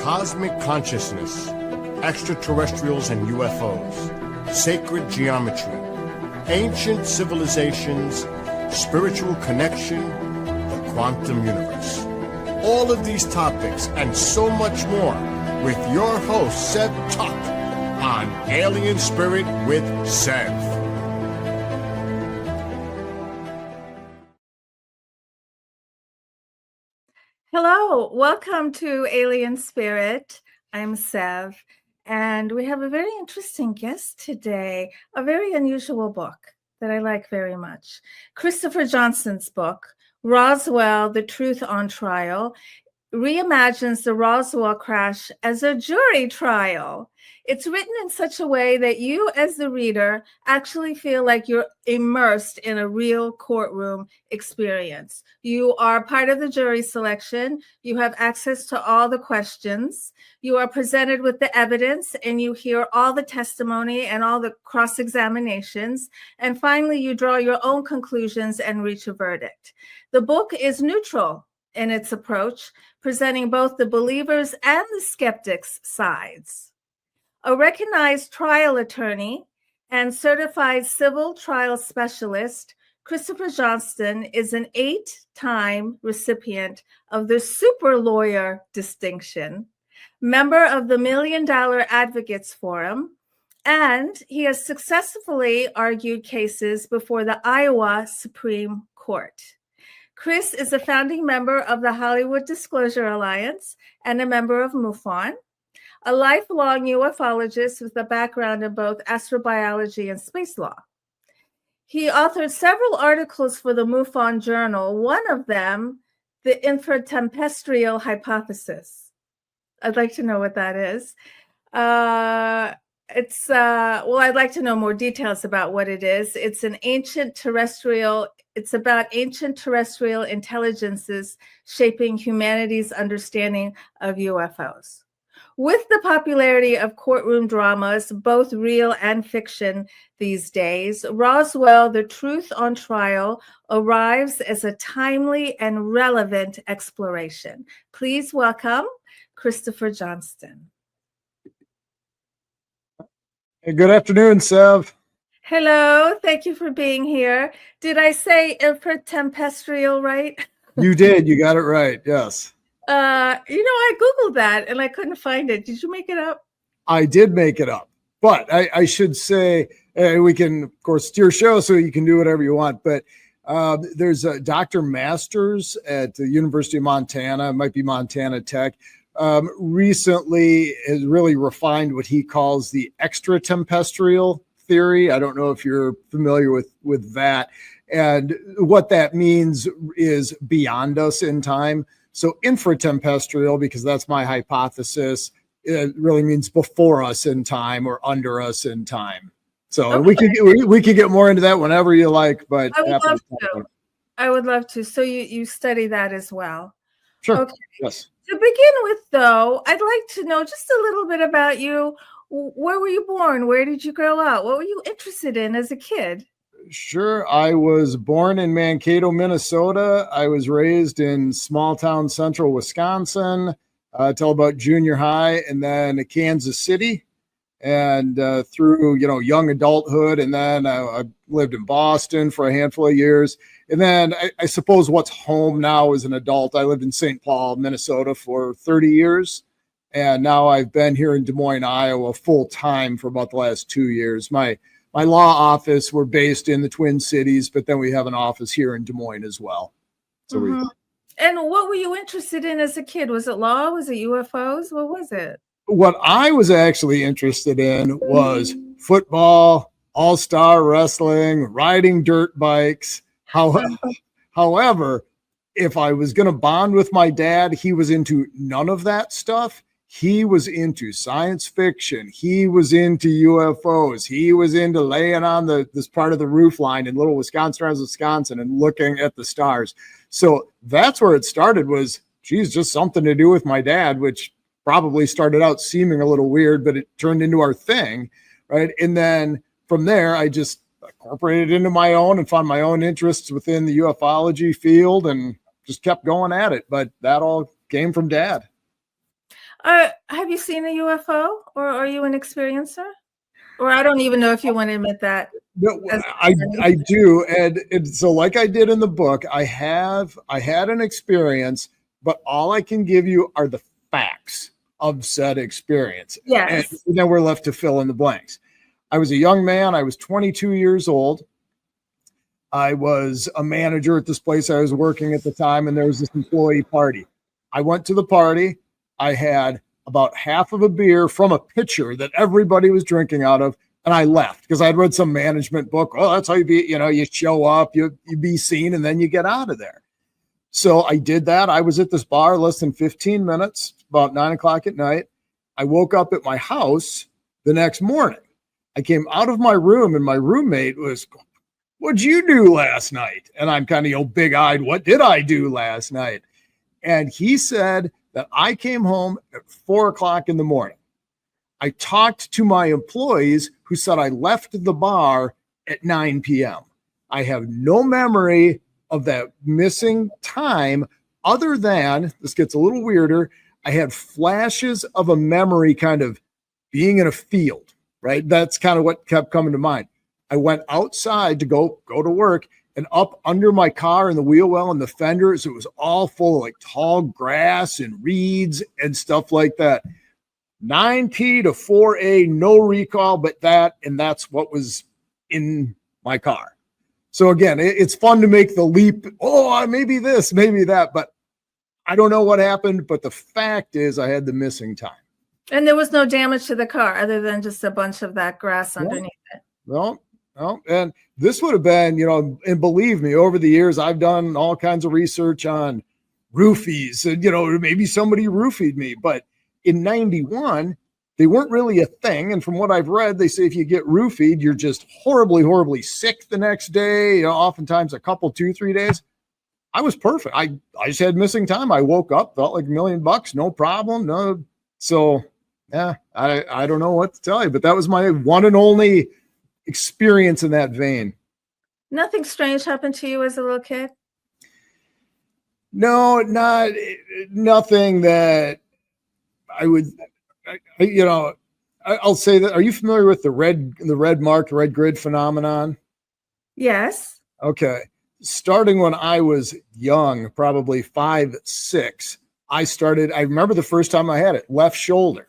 cosmic consciousness, extraterrestrials and UFOs, sacred geometry, ancient civilizations, spiritual connection, the quantum universe. All of these topics and so much more with your host, Sev Tuck, on Alien Spirit with Sev. Hello, welcome to Alien Spirit. I'm Sev, and we have a very interesting guest today, a very unusual book that I like very much. Christopher Johnston's book, Roswell, The Truth on Trial, reimagines the Roswell crash as a jury trial. It's written in such a way that you, as the reader, actually feel like you're immersed in a real courtroom experience. You are part of the jury selection. You have access to all the questions. You are presented with the evidence, and you hear all the testimony and all the cross-examinations. And finally, you draw your own conclusions and reach a verdict. The book is neutral in its approach, presenting both the believers and the skeptics' sides. A recognized trial attorney and certified civil trial specialist, Christopher Johnston is an 8-time recipient of the Super Lawyer distinction, member of the $1 Million Advocates Forum, and he has successfully argued cases before the Iowa Supreme Court. Chris is a founding member of the Hollywood Disclosure Alliance and a member of MUFON, a lifelong ufologist with a background in both astrobiology and space law. He authored several articles for the MUFON Journal, one of them, The Infratempestrial Hypothesis. I'd like to know what that is. I'd like to know more details about what it is. It's about ancient terrestrial intelligences shaping humanity's understanding of UFOs. With the popularity of courtroom dramas, both real and fiction these days, Roswell, The Truth on Trial arrives as a timely and relevant exploration. Please welcome Christopher Johnston. Hey, good afternoon, Sev. Hello, thank you for being here. Did I say infratempestrial right? You did, you got it right, yes. I Googled that and I couldn't find it. Did you make it up? I did make it up, but I should say, we can, of course, it's your show, so you can do whatever you want, but there's Dr. Masters at the University of Montana, it might be Montana Tech, recently has really refined what he calls the extratempestrial theory. I don't know if you're familiar with that. And what that means is beyond us in time. So infratempestrial, because that's my hypothesis, it really means before us in time or under us in time. So okay. we could get more into that whenever you like, but I would love to. So you study that as well. Sure. Okay. Yes. To begin with, though, I'd like to know just a little bit about you. Where were you born? Where did you grow up? What were you interested in as a kid? Sure. I was born in Mankato, Minnesota. I was raised in small town central Wisconsin till about junior high, and then Kansas City, and through young adulthood, and then I lived in Boston for a handful of years. And then I suppose what's home now as an adult, I lived in St. Paul, Minnesota for 30 years. And now I've been here in Des Moines, Iowa full time for about the last 2 years. My law office, we're based in the Twin Cities, but then we have an office here in Des Moines as well. So And what were you interested in as a kid? Was it law? Was it UFOs? What was it? What I was actually interested in was football, all-star wrestling, riding dirt bikes. However, if I was going to bond with my dad, he was into none of that stuff. He was into science fiction. He was into UFOs. He was into laying on this part of the roof line in Little Wisconsin and looking at the stars. So that's where it started, was, geez, just something to do with my dad, which probably started out seeming a little weird, but it turned into our thing, right? And then from there, I just incorporated it into my own and found my own interests within the ufology field and just kept going at it. But that all came from Dad. Have you seen a UFO, or are you an experiencer? Or I don't even know if you want to admit that. No, as- I do, and so like I did in the book, I had an experience, but all I can give you are the facts of said experience, and Yes. then we're left to fill in the blanks. I was a young man. I was 22 years old. I was a manager at this place I was working at the time, and there was this employee party. I went to the party. I had about half of a beer from a pitcher that everybody was drinking out of, and I left because I'd read some management book. Oh, that's how you be, you show up, you be seen, and then you get out of there. So I did that. I was at this bar less than 15 minutes, about 9 o'clock at night. I woke up at my house the next morning. I came out of my room, and my roommate was, "What'd you do last night?" And I'm kind of, big-eyed, "What did I do last night?" And he said that I came home at 4 o'clock in the morning. I talked to my employees who said I left the bar at 9 p.m. I have no memory of that missing time other than, this gets a little weirder, I had flashes of a memory kind of being in a field, right? That's kind of what kept coming to mind. I went outside to go to work, and up under my car in the wheel well and the fenders, it was all full of like tall grass and reeds and stuff like that. 9P to 4A, no recall, but that's what was in my car. So again, it's fun to make the leap. Oh, maybe this, maybe that, but I don't know what happened. But the fact is, I had the missing time. And there was no damage to the car other than just a bunch of that grass underneath it. No. And this would have been, and believe me, over the years, I've done all kinds of research on roofies, and, maybe somebody roofied me. But in 91, they weren't really a thing. And from what I've read, they say if you get roofied, you're just horribly, horribly sick the next day, oftentimes a couple, 2-3 days. I was perfect. I just had missing time. I woke up, felt like $1 million, no problem. No. So, yeah, I don't know what to tell you, but that was my one and only experience in that vein. Nothing strange happened to you as a little kid? No, nothing that I would, I'll say that. Are you familiar with the red mark, red grid phenomenon? Yes. Okay. Starting when I was young, probably 5, 6, I remember the first time I had it, left shoulder.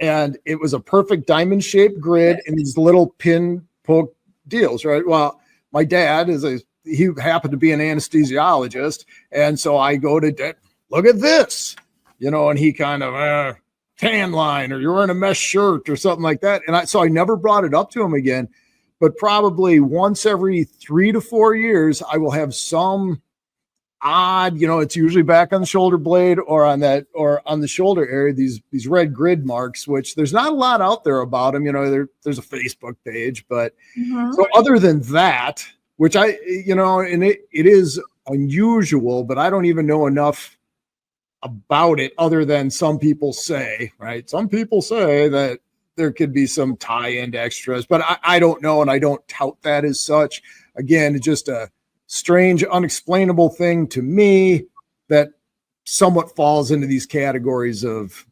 And it was a perfect diamond shaped grid and these little pin poke deals, right? Well, my dad he happened to be an anesthesiologist. And so I go to Dad, look at this, and he kind of, tan line, or you're wearing a mesh shirt or something like that. And so I never brought it up to him again, but probably once every 3 to 4 years, I will have some odd, it's usually back on the shoulder blade or on the shoulder area, these red grid marks, which there's not a lot out there about them. There's a Facebook page, but so other than that, which and it is unusual, but I don't even know enough about it other than some people say, right? Some people say that there could be some tie-in extras, but I don't know. And I don't tout that as such. Again, it's just a strange, unexplainable thing to me that somewhat falls into these categories of,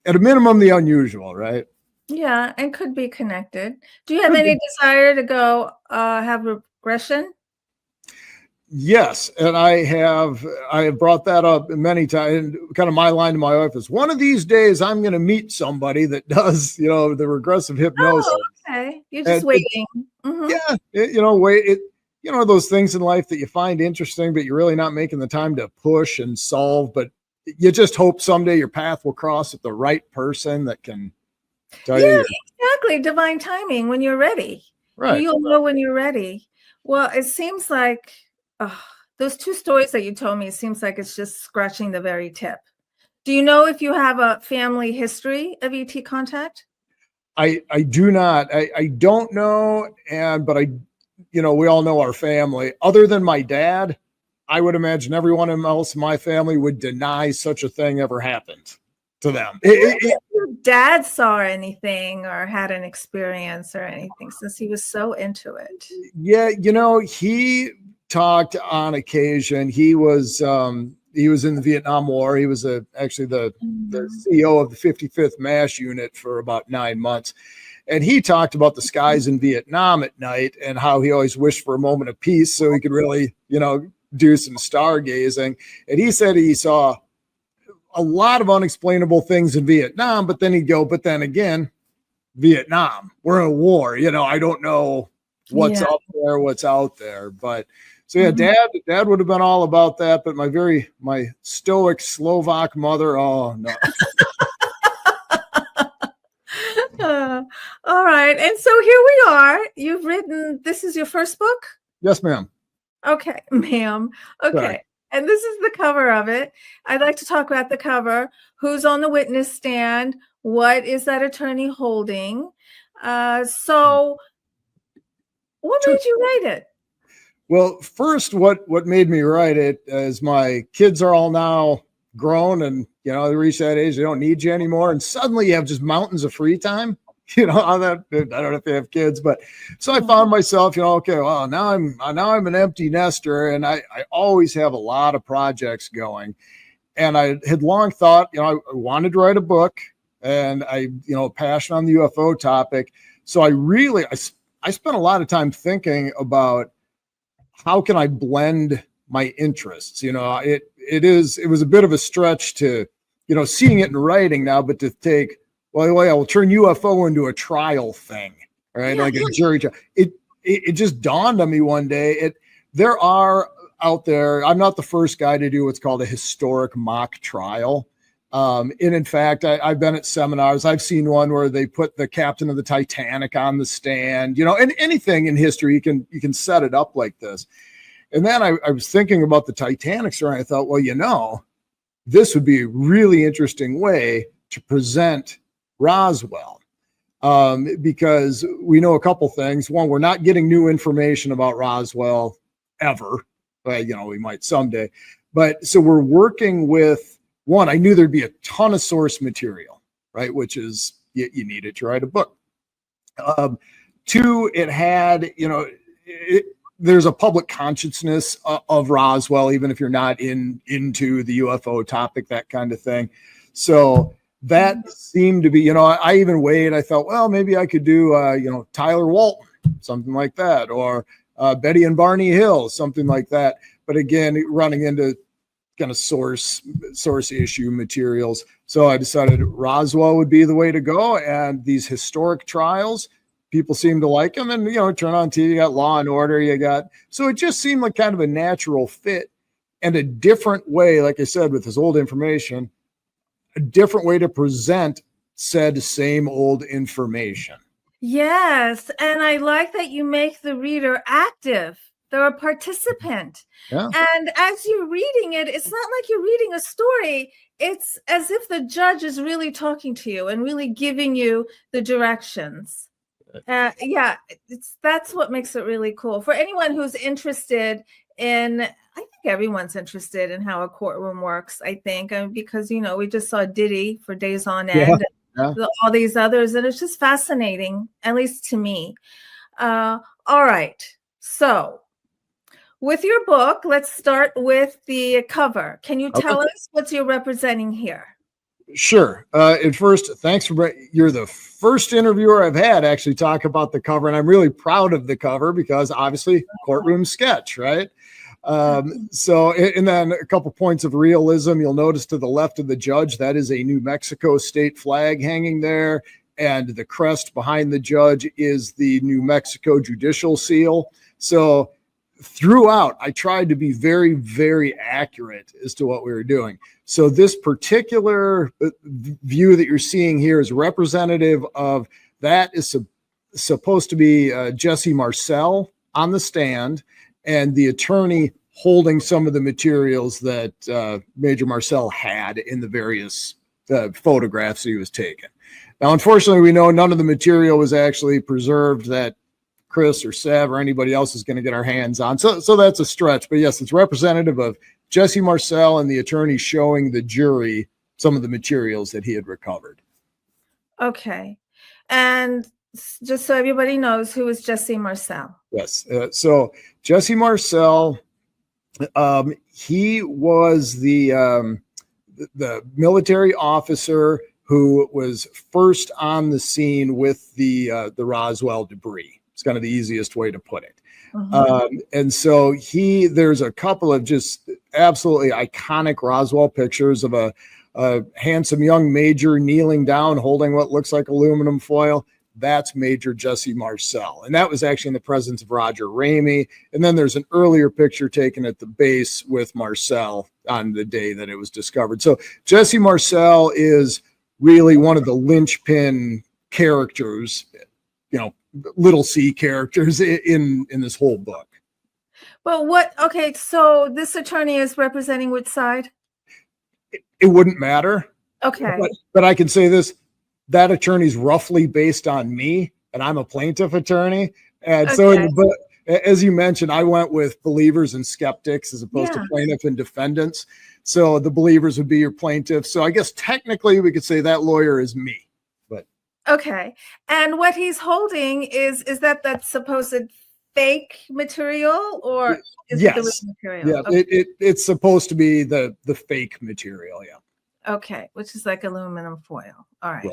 at a minimum, the unusual, right? Yeah, and could be connected. Do you have any desire to go have regression? Yes, and I have brought that up many times. Kind of my line to my wife is, one of these days I'm going to meet somebody that does, the regressive hypnosis. Oh, okay. You're just waiting. Yeah, those things in life that you find interesting, but you're really not making the time to push and solve. But you just hope someday your path will cross with the right person that can tell you. Exactly. Divine timing when you're ready. Right. You'll know when you're ready. Well, it seems like those 2 stories that you told me, it seems like it's just scratching the very tip. Do you know if you have a family history of ET contact? I do not. I don't know. But we all know our family. Other than my dad, I would imagine everyone else in my family would deny such a thing ever happened to them. If your dad saw anything or had an experience or anything, since he was so into it. Yeah, he talked on occasion. He was he was in the Vietnam War. He was actually the CEO of the 55th MASH unit for about 9 months. And he talked about the skies in Vietnam at night and how he always wished for a moment of peace so he could really, do some stargazing. And he said he saw a lot of unexplainable things in Vietnam, but then he'd go, but then again, Vietnam, we're in a war, I don't know what's up there, what's out there. But so yeah, dad would have been all about that, but my stoic Slovak mother, oh no. All right. And so here we are. You've written, this is your first book? Yes, ma'am. Okay, ma'am. Okay. Right. And this is the cover of it. I'd like to talk about the cover. Who's on the witness stand? What is that attorney holding? So what made you write it? Well, first, what made me write it is my kids are all now grown and, they reach that age, they don't need you anymore. And suddenly you have just mountains of free time. I don't know if they have kids, but so I found myself, okay, well, now I'm an empty nester and I always have a lot of projects going. And I had long thought, I wanted to write a book and I, passion on the UFO topic. So I spent a lot of time thinking about how can I blend my interests? It was a bit of a stretch to, seeing it in writing now, but to take, we'll turn UFO into a trial thing, right? Like a jury trial. It just dawned on me one day. There are out there, I'm not the first guy to do what's called a historic mock trial. And in fact, I've been at seminars. I've seen one where they put the captain of the Titanic on the stand, and anything in history, you can set it up like this. And then I was thinking about the Titanic story. And I thought, this would be a really interesting way to present Roswell, because we know a couple things. One, we're not getting new information about Roswell ever. We might someday. But so we're working with, one, I knew there'd be a ton of source material, right? Which is, you need it to write a book. Two, it had, there's a public consciousness of Roswell, even if you're not into the UFO topic, that kind of thing. So that seemed to be, I even weighed, I thought, well, maybe I could do, Tyler Walton, something like that, or Betty and Barney Hill, something like that. But again, running into kind of source issue materials. So I decided Roswell would be the way to go. And these historic trials, people seem to like them. And, turn on TV, you got Law and Order, so it just seemed like kind of a natural fit and a different way, like I said, with this old information, a different way to present said same old information. Yes. And I like that you make the reader active. They're a participant. Yeah. And as you're reading it, it's not like you're reading a story. It's as if the judge is really talking to you and really giving you the directions. That's what makes it really cool. For anyone who's interested in, I think everyone's interested in how a courtroom works, I think, because, we just saw Diddy for days on end, all these others, and it's just fascinating, at least to me. All right. So with your book, let's start with the cover. Can you tell us what you're representing here? Sure. At first, thanks for, you're the first interviewer I've had actually talk about the cover, and I'm really proud of the cover because obviously courtroom sketch, right? So, and then a couple points of realism. You'll notice to the left of the judge, that is a New Mexico state flag hanging there. And the crest behind the judge is the New Mexico judicial seal. So throughout, I tried to be very, very accurate as to what we were doing. So this particular view that you're seeing here is representative of, that is supposed to be Jesse Marcel on the stand and the attorney holding some of the materials that Major Marcel had in the various photographs he was taking. Now, unfortunately, we know none of the material was actually preserved that Chris or Sev or anybody else is going to get our hands on. So that's a stretch. But yes, it's representative of Jesse Marcel and the attorney showing the jury some of the materials that he had recovered. Okay. And just so everybody knows, who is Jesse Marcel? Yes. So Jesse Marcel, he was the military officer who was first on the scene with the Roswell debris. It's kind of the easiest way to put it. And so there's a couple of just absolutely iconic Roswell pictures of a handsome young major kneeling down, holding what looks like aluminum foil. That's Major Jesse Marcel. And that was actually in the presence of Roger Ramey. And then there's an earlier picture taken at the base with Marcel on the day that it was discovered. So Jesse Marcel is really one of the linchpin characters, little c characters in this whole book. Well, okay, so this attorney is representing which side? It wouldn't matter. Okay. But I can say this, that attorney's roughly based on me, and I'm a plaintiff attorney. And so in the book, as you mentioned, I went with believers and skeptics as opposed to plaintiff and defendants. So the believers would be your plaintiffs. So I guess technically we could say that lawyer is me. Okay. And what he's holding is that supposed fake material, or is it the real material? Yeah, okay. It's supposed to be the fake material, yeah. Okay, which is like aluminum foil. All right.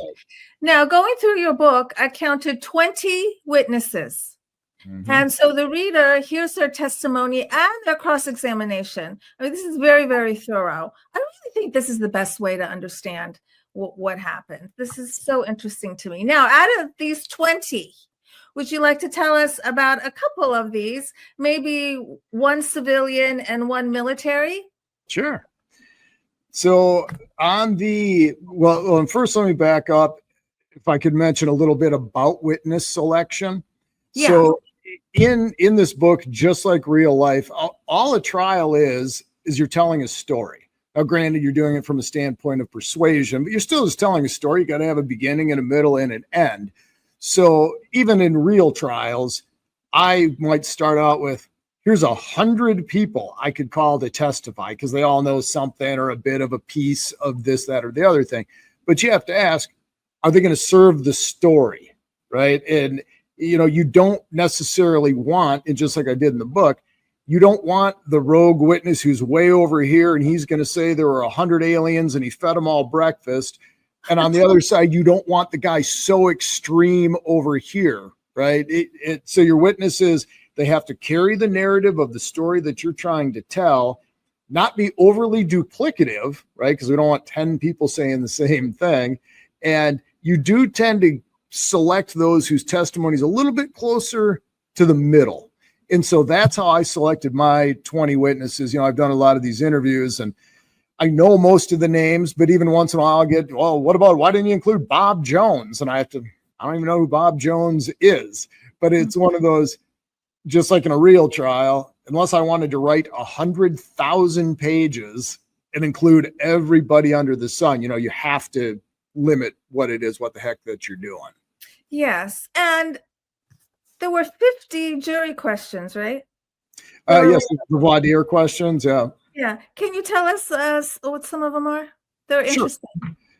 Now, going through your book, I counted 20 witnesses. And so the reader hears their testimony and their cross-examination. I mean, this is very, very thorough. I really think this is the best way to understand what happened. This is so interesting to me. Now, out of these 20, would you like to tell us about a couple of these? Maybe one civilian and one military? Sure. So and first let me back up. If I could mention a little bit about witness selection. Yeah. So in this book, just like real life, all a trial is you're telling a story. Now, granted, you're doing it from a standpoint of persuasion, but you're still just telling a story. You got to have a beginning and a middle and an end. So even in real trials, I might start out with, here's 100 people I could call to testify because they all know something or a bit of a piece of this, that, or the other thing. But you have to ask, are they going to serve the story, right? And, you don't necessarily want, and just like I did in the book, you don't want the rogue witness who's way over here and he's going to say there were 100 aliens and he fed them all breakfast. And on the other side, you don't want the guy so extreme over here, right? So your witnesses, they have to carry the narrative of the story that you're trying to tell, not be overly duplicative, right? Because we don't want 10 people saying the same thing. And you do tend to select those whose testimony is a little bit closer to the middle. And so that's how I selected my 20 witnesses. I've done a lot of these interviews and I know most of the names, but even once in a while I'll get, why didn't you include Bob Jones? And I don't even know who Bob Jones is, but it's one of those, just like in a real trial, unless I wanted to write 100,000 pages and include everybody under the sun, you have to limit what the heck that you're doing. Yes. And there were 50 jury questions, right? Yes, the voir dire questions. Yeah. Yeah. Can you tell us what some of them are? They're interesting.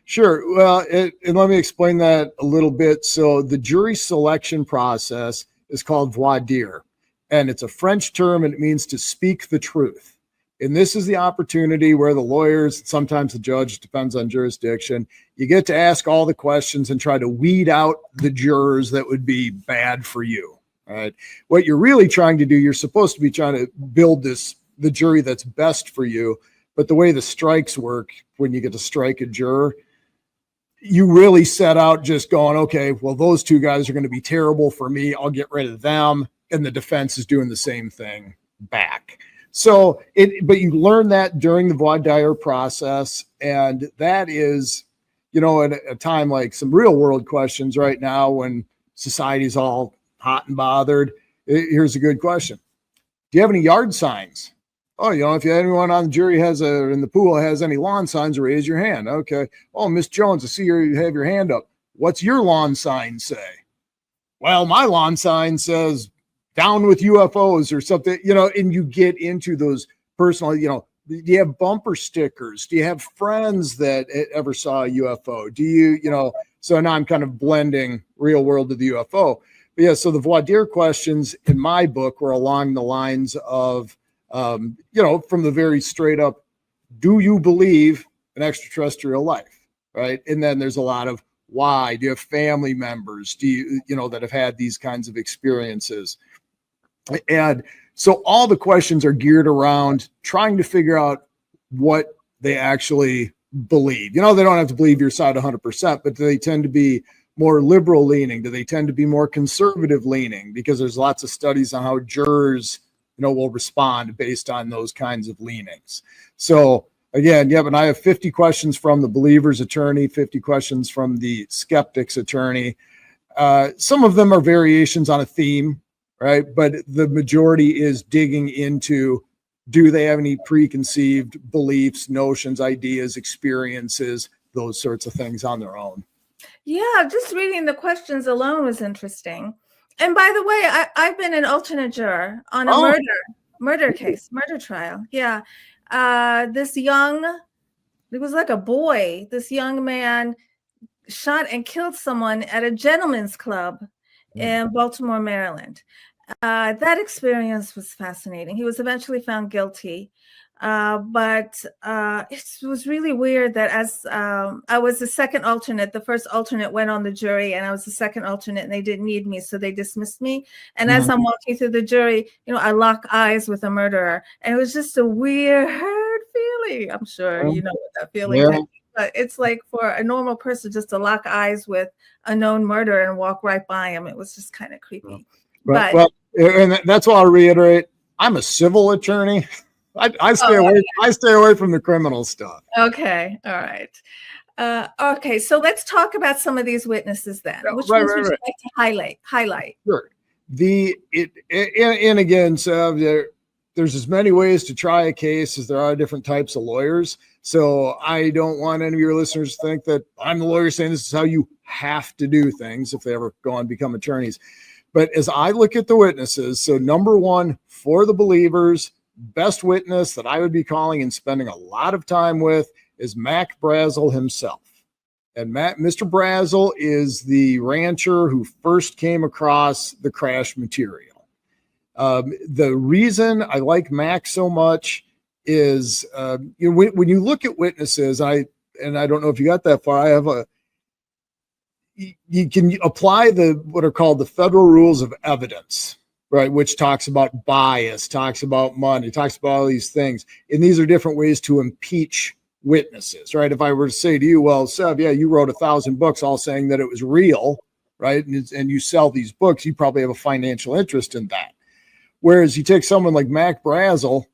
Sure. Well, and let me explain that a little bit. So the jury selection process is called voir dire, and it's a French term, and it means to speak the truth. And this is the opportunity where the lawyers, sometimes the judge, depends on jurisdiction, you get to ask all the questions and try to weed out the jurors that would be bad for you. All right. What you're really trying to do, you're supposed to be trying to build the jury that's best for you. But the way the strikes work, when you get to strike a juror, you really set out just going, okay, well, those two guys are going to be terrible for me. I'll get rid of them. And the defense is doing the same thing back. So, but you learn that during the voir dire process, and that is, at a time like some real world questions right now when society's all hot and bothered. Here's a good question. Do you have any yard signs? Oh, if anyone on the jury in the pool has any lawn signs, raise your hand. Okay. Oh, Miss Jones, I see you have your hand up. What's your lawn sign say? Well, my lawn sign says down with UFOs or something, and you get into those personal, do you have bumper stickers? Do you have friends that ever saw a UFO? Do you, so now I'm kind of blending real world to the UFO. But yeah, so the voir dire questions in my book were along the lines of, From the very straight up, do you believe in extraterrestrial life? Right. And then there's a lot of why. Do you have family members? Do you that have had these kinds of experiences? And so all the questions are geared around trying to figure out what they actually believe. They don't have to believe your side 100%, but do they tend to be more liberal leaning? Do they tend to be more conservative leaning? Because there's lots of studies on how jurors, will respond based on those kinds of leanings. So again, and I have 50 questions from the believer's attorney, 50 questions from the skeptic's attorney. Some of them are variations on a theme, right? But the majority is digging into, do they have any preconceived beliefs, notions, ideas, experiences, those sorts of things on their own. Yeah, just reading the questions alone was interesting. And by the way, I've been an alternate juror on a murder trial. Yeah. It was like a boy, this young man shot and killed someone at a gentleman's club in Baltimore, Maryland. That experience was fascinating. He was eventually found guilty. But it was really weird that as I was the second alternate, the first alternate went on the jury, and I was the second alternate, and they didn't need me, so they dismissed me. And as I'm walking through the jury, I lock eyes with a murderer, and it was just a weird feeling. I'm sure you know what that feeling is. But it's like for a normal person just to lock eyes with a known murderer and walk right by him. It was just kind of creepy. Well, and that's why I'll reiterate, I'm a civil attorney. I stay away. I stay away from the criminal stuff. Okay. All right. Okay. So let's talk about some of these witnesses then. Which ones would you like to highlight? Sure. And again, so there's as many ways to try a case as there are different types of lawyers. So I don't want any of your listeners to think that I'm the lawyer saying this is how you have to do things if they ever go on and become attorneys. But as I look at the witnesses, so number one, for the believers, best witness that I would be calling and spending a lot of time with is Mac Brazel himself. And Mr. Brazel is the rancher who first came across the crash material. The reason I like Mac so much is when you look at witnesses, I don't know if you got that far. You can apply what are called the federal rules of evidence, right? Which talks about bias, talks about money, talks about all these things. And these are different ways to impeach witnesses, right? If I were to say to you, well, Seb, yeah, you wrote 1,000 books all saying that it was real, right? And you sell these books, you probably have a financial interest in that. Whereas you take someone like Mac Brazel,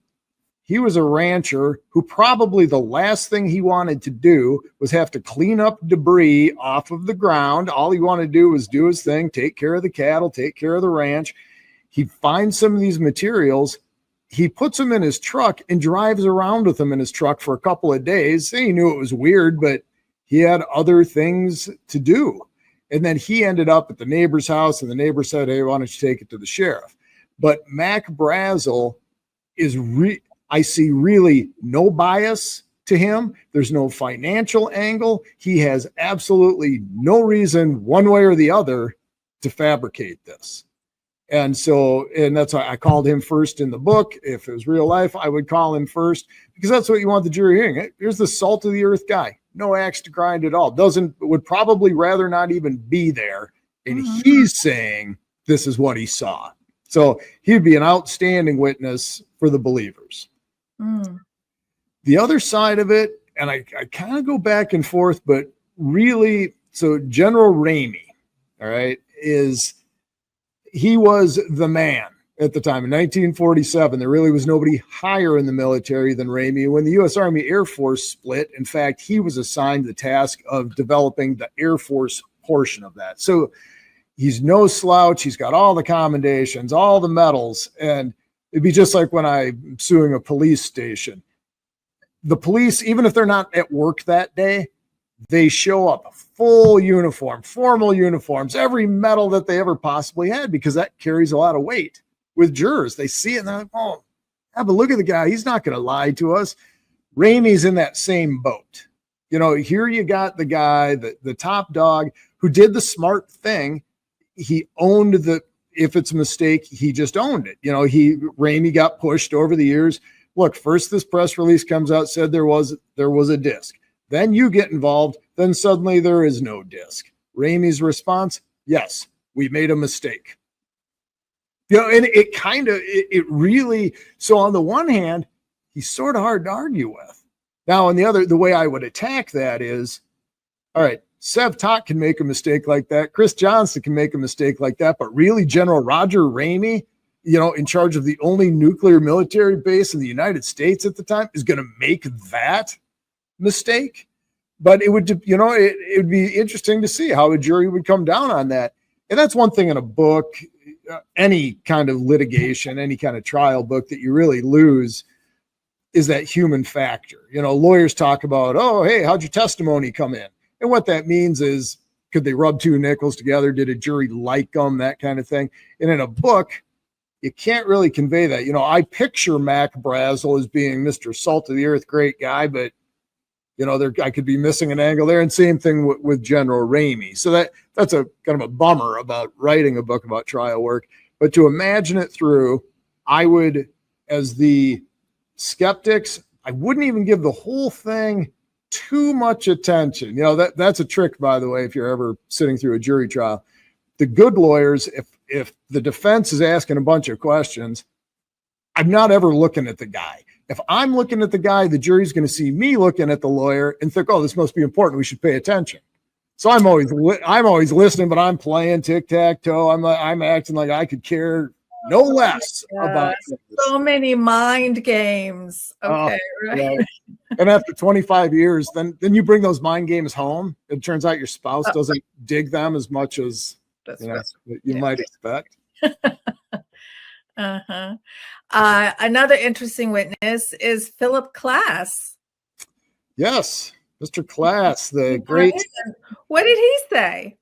he was a rancher who probably the last thing he wanted to do was have to clean up debris off of the ground. All he wanted to do was do his thing, take care of the cattle, take care of the ranch. He finds some of these materials. He puts them in his truck and drives around with them in his truck for a couple of days. He knew it was weird, but he had other things to do. And then he ended up at the neighbor's house, and the neighbor said, hey, why don't you take it to the sheriff? But Mac Brazel is I see really no bias to him. There's no financial angle. He has absolutely no reason one way or the other to fabricate this. And that's why I called him first in the book. If it was real life, I would call him first because that's what you want the jury hearing. Here's the salt of the earth guy. No axe to grind at all. Would probably rather not even be there. And he's saying this is what he saw. So he'd be an outstanding witness for the believers. The other side of it, and I kind of go back and forth, but really, so General Ramey, all right, he was the man at the time. In 1947, there really was nobody higher in the military than Ramey. When the U.S. Army Air Force split, in fact, he was assigned the task of developing the Air Force portion of that. So he's no slouch. He's got all the commendations, all the medals, and it'd be just like when I'm suing a police station. The police, even if they're not at work that day, they show up full uniform, formal uniforms, every medal that they ever possibly had, because that carries a lot of weight with jurors. They see it and they're like, oh, have a look at the guy. He's not going to lie to us. Ramey's in that same boat. Here you got the guy, the top dog who did the smart thing. He owned if it's a mistake, he just owned it. Ramey got pushed over the years. Look, first this press release comes out, said there was a disc. Then you get involved. Then suddenly there is no disc. Ramey's response, yes, we made a mistake. And it really, so on the one hand, he's sort of hard to argue with. Now, on the way I would attack that is, all right, Sev Tott can make a mistake like that. Chris Johnston can make a mistake like that. But really, General Roger Ramey, in charge of the only nuclear military base in the United States at the time, is going to make that mistake. But it would be interesting to see how a jury would come down on that. And that's one thing in a book, any kind of litigation, any kind of trial book that you really lose is that human factor. Lawyers talk about, oh, hey, how'd your testimony come in? And what that means is, could they rub two nickels together? Did a jury like them? That kind of thing. And in a book, you can't really convey that. I picture Mac Brazel as being Mr. Salt of the Earth, great guy, but I could be missing an angle there. And same thing with General Ramey. So that's a kind of a bummer about writing a book about trial work. But to imagine it through, I would, as the skeptics, I wouldn't even give the whole thing too much attention. That's a trick, by the way, if you're ever sitting through a jury trial. The good lawyers, if the defense is asking a bunch of questions, I'm not ever looking at the guy. If I'm looking at the guy, the jury's going to see me looking at the lawyer and think, oh, this must be important. We should pay attention. So I'm always listening, but I'm playing tic-tac-toe. I'm acting like I could care no less about this. So many mind games. Okay, right. Yeah. And after 25 years, then you bring those mind games home. It turns out your spouse doesn't dig them as much as you might expect. Another interesting witness is Philip Klass. Yes, Mr. Klass, the great. What did he say?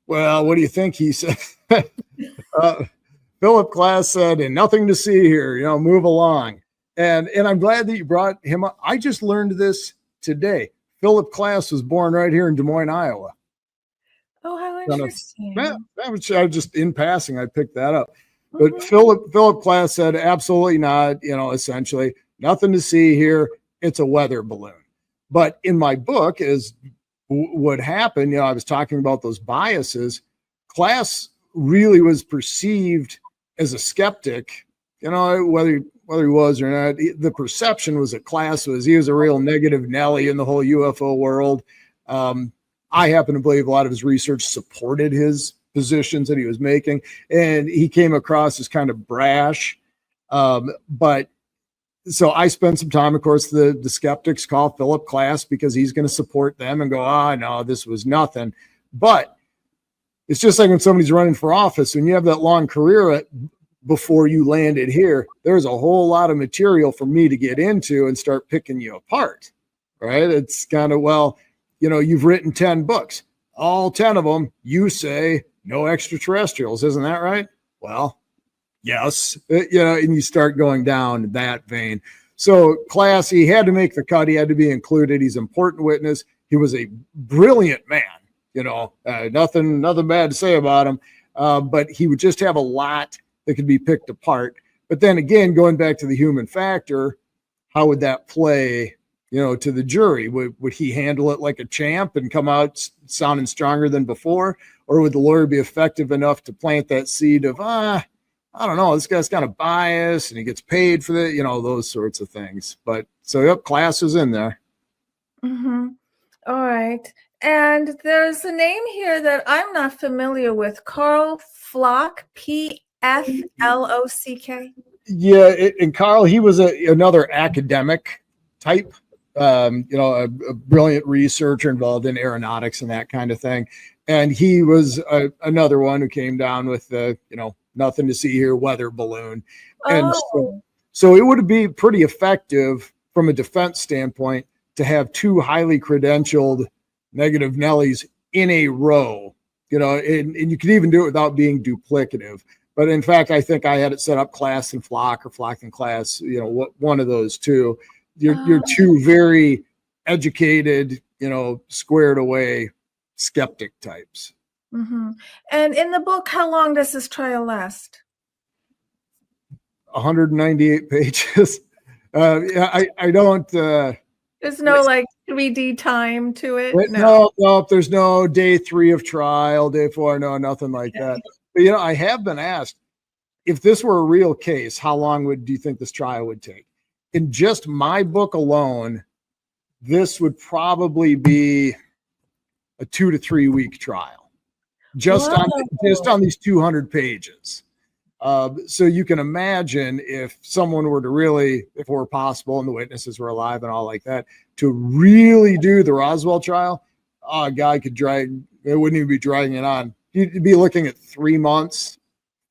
Well, what do you think he said? Philip Klass said, and nothing to see here, move along. And I'm glad that you brought him up. I just learned this today. Philip Klass was born right here in Des Moines, Iowa. Oh, how interesting. I just in passing, I picked that up. But Philip Klass said, absolutely not, essentially nothing to see here. It's a weather balloon. But in my book, as what happened, I was talking about those biases. Klass really was perceived as a skeptic, whether he was or not. The perception was that he was a real negative Nelly in the whole UFO world. I happen to believe a lot of his research supported his positions that he was making, and he came across as kind of brash. But so I spent some time, of course, the skeptics call Philip Klass because he's going to support them and go, no, this was nothing. But it's just like when somebody's running for office, when you have that long career before you landed here, there's a whole lot of material for me to get into and start picking you apart, right? It's kind of, you've written 10 books. All 10 of them, you say no extraterrestrials. Isn't that right? Well, yes. And you start going down that vein. So Klass, he had to make the cut. He had to be included. He's an important witness. He was a brilliant man. Nothing bad to say about him. But he would just have a lot that could be picked apart. But then again, going back to the human factor, how would that play, to the jury? Would he handle it like a champ and come out sounding stronger than before? Or would the lawyer be effective enough to plant that seed of, I don't know, this guy's kind of biased and he gets paid for that, those sorts of things. But so, Klass is in there. Mm-hmm. All right. And there's a name here that I'm not familiar with. Carl Flock, Pflock. Yeah, and Carl, he was another academic type, a brilliant researcher involved in aeronautics and that kind of thing. And he was another one who came down with the, nothing to see here, weather balloon. And so it would be pretty effective from a defense standpoint to have two highly credentialed negative Nellies in a row, and you could even do it without being duplicative. But in fact, I think I had it set up Klass and Flock or Flock and Klass, one of those two. You're two very educated, squared away skeptic types. Mm-hmm. And in the book, how long does this trial last? 198 pages. I don't. There's no like 3D time to it. No, there's no day 3 of trial, day 4, no, nothing like that. But I have been asked, if this were a real case, how long do you think this trial would take? In just my book alone, this would probably be a 2 to 3 week trial, just on these 200 pages. So you can imagine if someone were to really, if it were possible and the witnesses were alive and all like that, to really do the Roswell trial, a guy could it wouldn't even be dragging it on. You'd be looking at 3 months,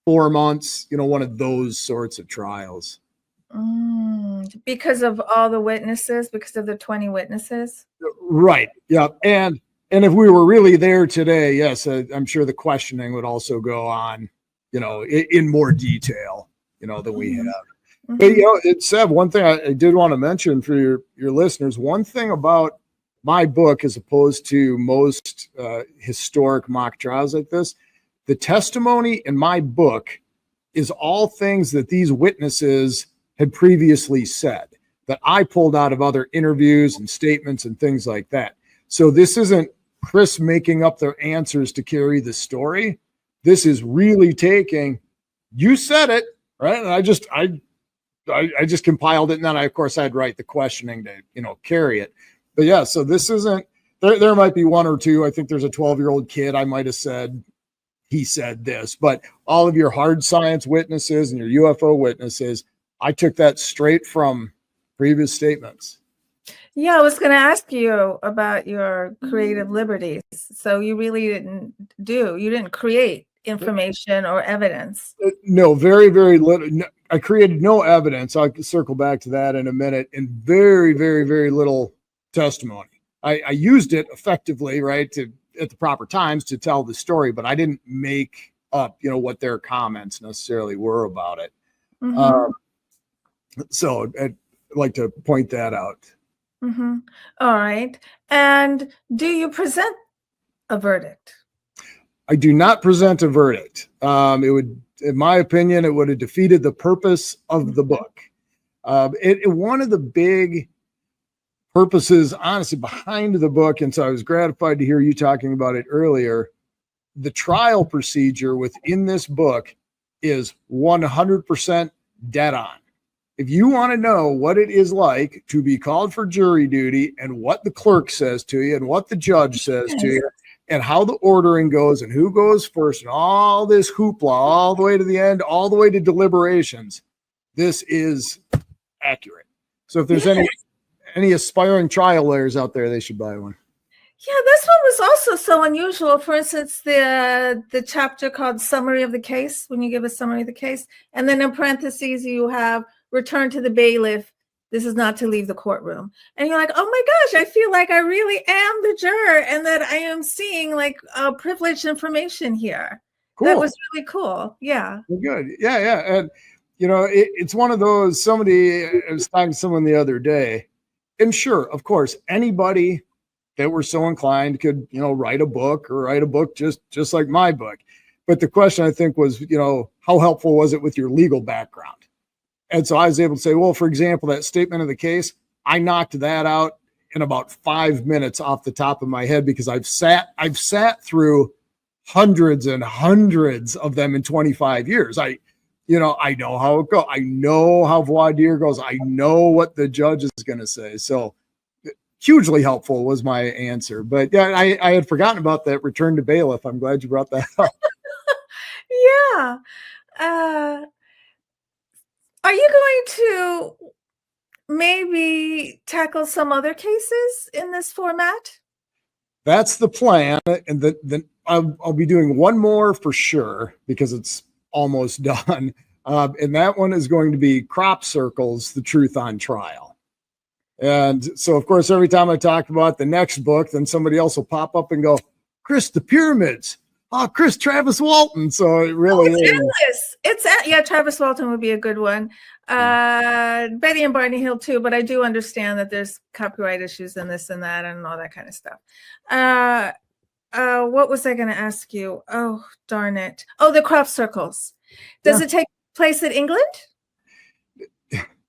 4 months, one of those sorts of trials. Because of all the witnesses, because of the 20 witnesses? Right. Yeah. And if we were really there today, yes, I'm sure the questioning would also go on, in more detail, than we have. Mm-hmm. But, Seb, one thing I did want to mention for your listeners, one thing about my book, as opposed to most historic mock trials like this, the testimony in my book is all things that these witnesses had previously said that I pulled out of other interviews and statements and things like that. So this isn't Chris making up their answers to carry the story. This is really taking, you said it, right? And I just compiled it, and then I'd write the questioning to, carry it. But yeah, so this isn't, there might be one or two. I think there's a 12-year-old kid I might have said, he said this, but all of your hard science witnesses and your UFO witnesses, I took that straight from previous statements. Yeah, I was going to ask you about your creative liberties. So you really you didn't create information or evidence. No, very, very little. I created no evidence. I'll circle back to that in a minute. And very, very, very little testimony. I used it effectively, right, at the proper times to tell the story, but I didn't make up, what their comments necessarily were about it. Mm-hmm. So I'd like to point that out. Mm-hmm. All right. And do you present a verdict? I do not present a verdict. It would, in my opinion, it would have defeated the purpose of the book. One of the big purposes, honestly, behind the book, and so I was gratified to hear you talking about it earlier, the trial procedure within this book is 100% dead on. If you want to know what it is like to be called for jury duty and what the clerk says to you and what the judge says to you and how the ordering goes and who goes first and all this hoopla all the way to the end, all the way to deliberations, this is accurate. So if there's any aspiring trial lawyers out there, they should buy one. Yeah, this one was also so unusual. For instance, the chapter called Summary of the Case, when you give a summary of the case, and then in parentheses you have return to the bailiff. This is not to leave the courtroom. And you're like, oh my gosh, I feel like I really am the juror and that I am seeing like privileged information here. Cool. That was really cool. Yeah. Good. Yeah. And, it's one of those, I was talking to someone the other day, and sure, of course, anybody that were so inclined could, write a book just like my book. But the question I think was, how helpful was it with your legal background? And so I was able to say, well, for example, that statement of the case, I knocked that out in about 5 minutes off the top of my head because I've sat through hundreds and hundreds of them in 25 years. I know how it goes. I know how voir dire goes. I know what the judge is going to say. So hugely helpful was my answer. But yeah, I had forgotten about that return to bailiff. I'm glad you brought that up. Yeah. Are you going to maybe tackle some other cases in this format? That's the plan. And then I'll be doing one more for sure because it's almost done. And that one is going to be Crop Circles, The Truth on Trial. And so, of course, every time I talk about the next book, then somebody else will pop up and go, Chris, the pyramids. Oh, Chris, Travis Walton. So it really is. Yeah, Travis Walton would be a good one. Betty and Barney Hill too, but I do understand that there's copyright issues and this and that and all that kind of stuff. What was I going to ask you? Oh, darn it. Oh, the crop circles. Does Yeah. it take place in England?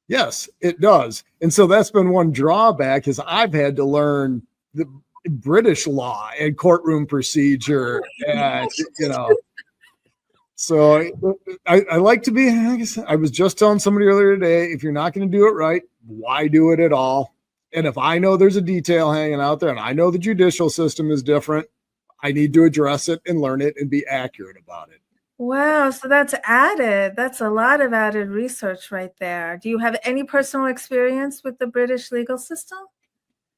Yes, it does. And so that's been one drawback is I've had to learn the British law and courtroom procedure and, so I like to be, like I said, I was just telling somebody earlier today, if you're not going to do it right, why do it at all? And if I know there's a detail hanging out there and I know the judicial system is different, I need to address it and learn it and be accurate about it. Wow, so that's added. That's a lot of added research right there. Do you have any personal experience with the British legal system?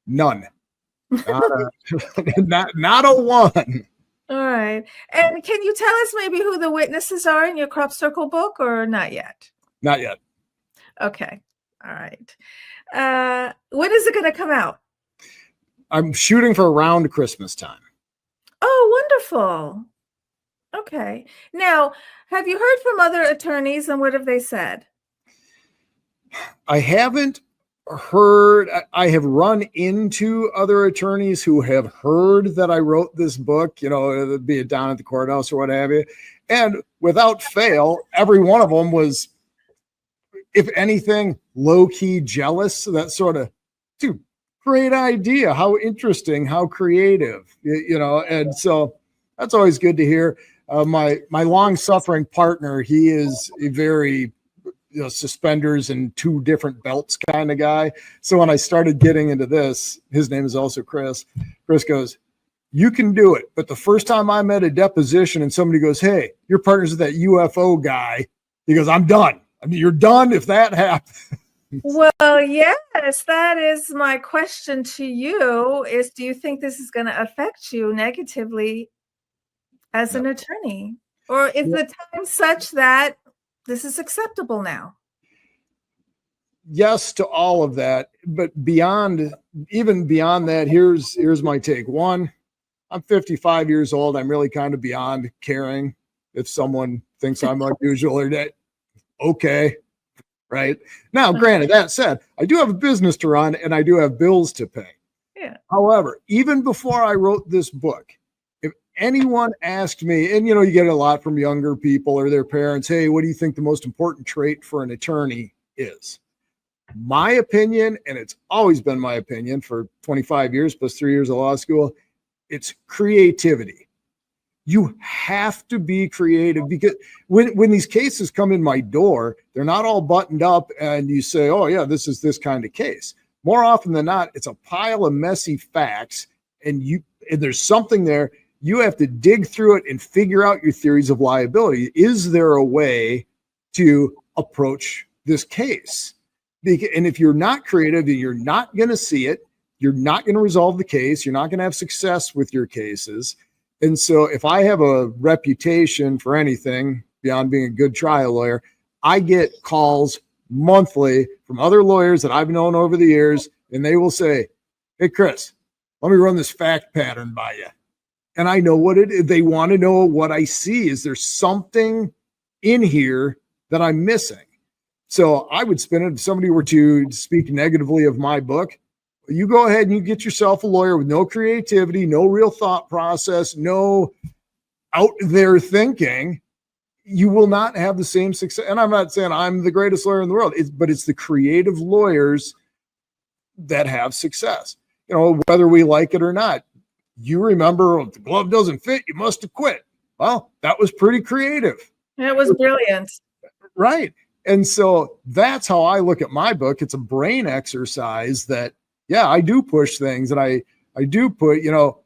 None. Not a one. All right. And can you tell us maybe who the witnesses are in your crop circle book or not yet? Not yet. Okay. All right. When is it going to come out? I'm shooting for around Christmas time. Oh, wonderful. Okay. Now, have you heard from other attorneys and what have they said? I haven't heard, I have run into other attorneys who have heard that I wrote this book, be it down at the courthouse or what have you. And without fail, every one of them was, if anything, low-key jealous. That sort of, dude, great idea. How interesting, how creative, and so that's always good to hear. My long-suffering partner, he is a very suspenders and two different belts kind of guy. So when I started getting into this, his name is also Chris. Chris goes, "You can do it." But the first time I'm at a deposition and somebody goes, "Hey, your partner's with that UFO guy," he goes, "I'm done. I mean, you're done if that happens." Well, yes, that is my question to you is, do you think this is going to affect you negatively as an attorney? Or is the time such that this is acceptable now? Yes to all of that, but even beyond that, here's my take. One, I'm 55 years old. I'm really kind of beyond caring if someone thinks I'm unusual or that. Okay, right? Now, granted, that said, I do have a business to run and I do have bills to pay. Yeah. However, even before I wrote this book, if anyone asked me, and you get a lot from younger people or their parents, "Hey, what do you think the most important trait for an attorney is?" My opinion, and it's always been my opinion for 25 years plus 3 years of law school, it's creativity. You have to be creative because when these cases come in my door, they're not all buttoned up and you say, "Oh yeah, this is this kind of case." More often than not, it's a pile of messy facts and there's something there. You have to dig through it and figure out your theories of liability. Is there a way to approach this case? And if you're not creative, you're not going to see it. You're not going to resolve the case. You're not going to have success with your cases. And so if I have a reputation for anything beyond being a good trial lawyer, I get calls monthly from other lawyers that I've known over the years, and they will say, "Hey, Chris, let me run this fact pattern by you." And I know what it is. They want to know what I see. Is there something in here that I'm missing? So I would spin it if somebody were to speak negatively of my book. You go ahead and you get yourself a lawyer with no creativity, no real thought process, no out there thinking. You will not have the same success. And I'm not saying I'm the greatest lawyer in the world, but it's the creative lawyers that have success, whether we like it or not. You remember, if the glove doesn't fit, you must have quit. Well, that was pretty creative. It was brilliant. Right. And so that's how I look at my book. It's a brain exercise that, yeah, I do push things. And I do put, young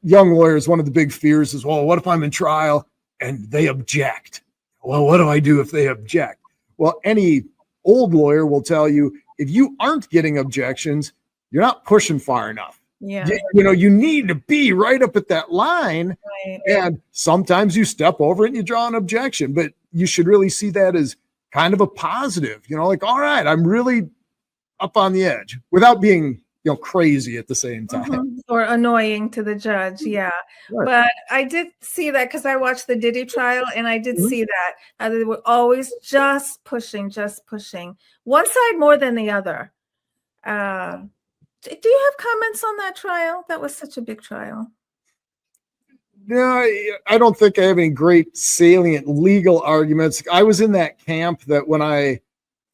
lawyers, one of the big fears is, well, what if I'm in trial and they object? Well, what do I do if they object? Well, any old lawyer will tell you, if you aren't getting objections, you're not pushing far enough. Yeah. You need to be right up at that line. Right. And sometimes you step over it and you draw an objection, but you should really see that as kind of a positive, like, all right, I'm really up on the edge without being, crazy at the same time. Or annoying to the judge. Yeah. Right. But I did see that because I watched the Diddy trial and I did see that they were always just pushing one side more than the other. Do you have comments on that trial? That was such a big trial. No, I don't think I have any great salient legal arguments. I was in that camp that when I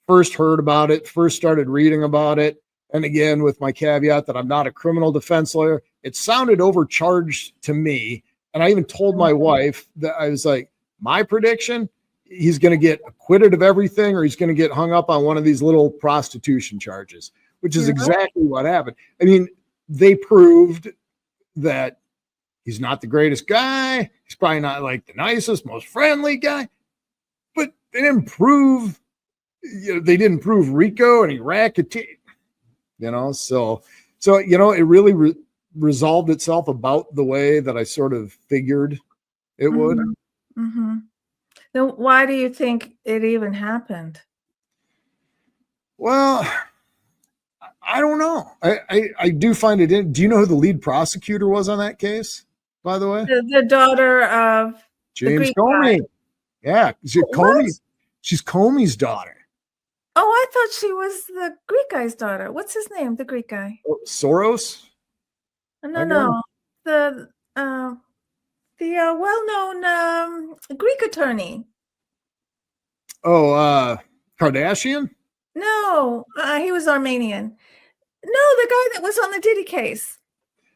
first heard about it, first started reading about it, and again, with my caveat that I'm not a criminal defense lawyer, it sounded overcharged to me. And I even told my wife that I was like, my prediction, he's going to get acquitted of everything, or he's going to get hung up on one of these little prostitution charges, which is exactly what happened. I mean, they proved that he's not the greatest guy. He's probably not like the nicest, most friendly guy, but they didn't prove, they didn't prove Rico and he racketeered, so, it really resolved itself about the way that I sort of figured it would. Mm-hmm. Then why do you think it even happened? Well, I don't know. I do find it. Do you know who the lead prosecutor was on that case, by the way? The daughter of James Comey. Yeah. She's Comey's daughter. Oh, I thought she was the Greek guy's daughter. What's his name? The Greek guy. Oh, Soros? No. The well-known Greek attorney. Oh, Kardashian? No, he was Armenian. No, the guy that was on the Diddy case.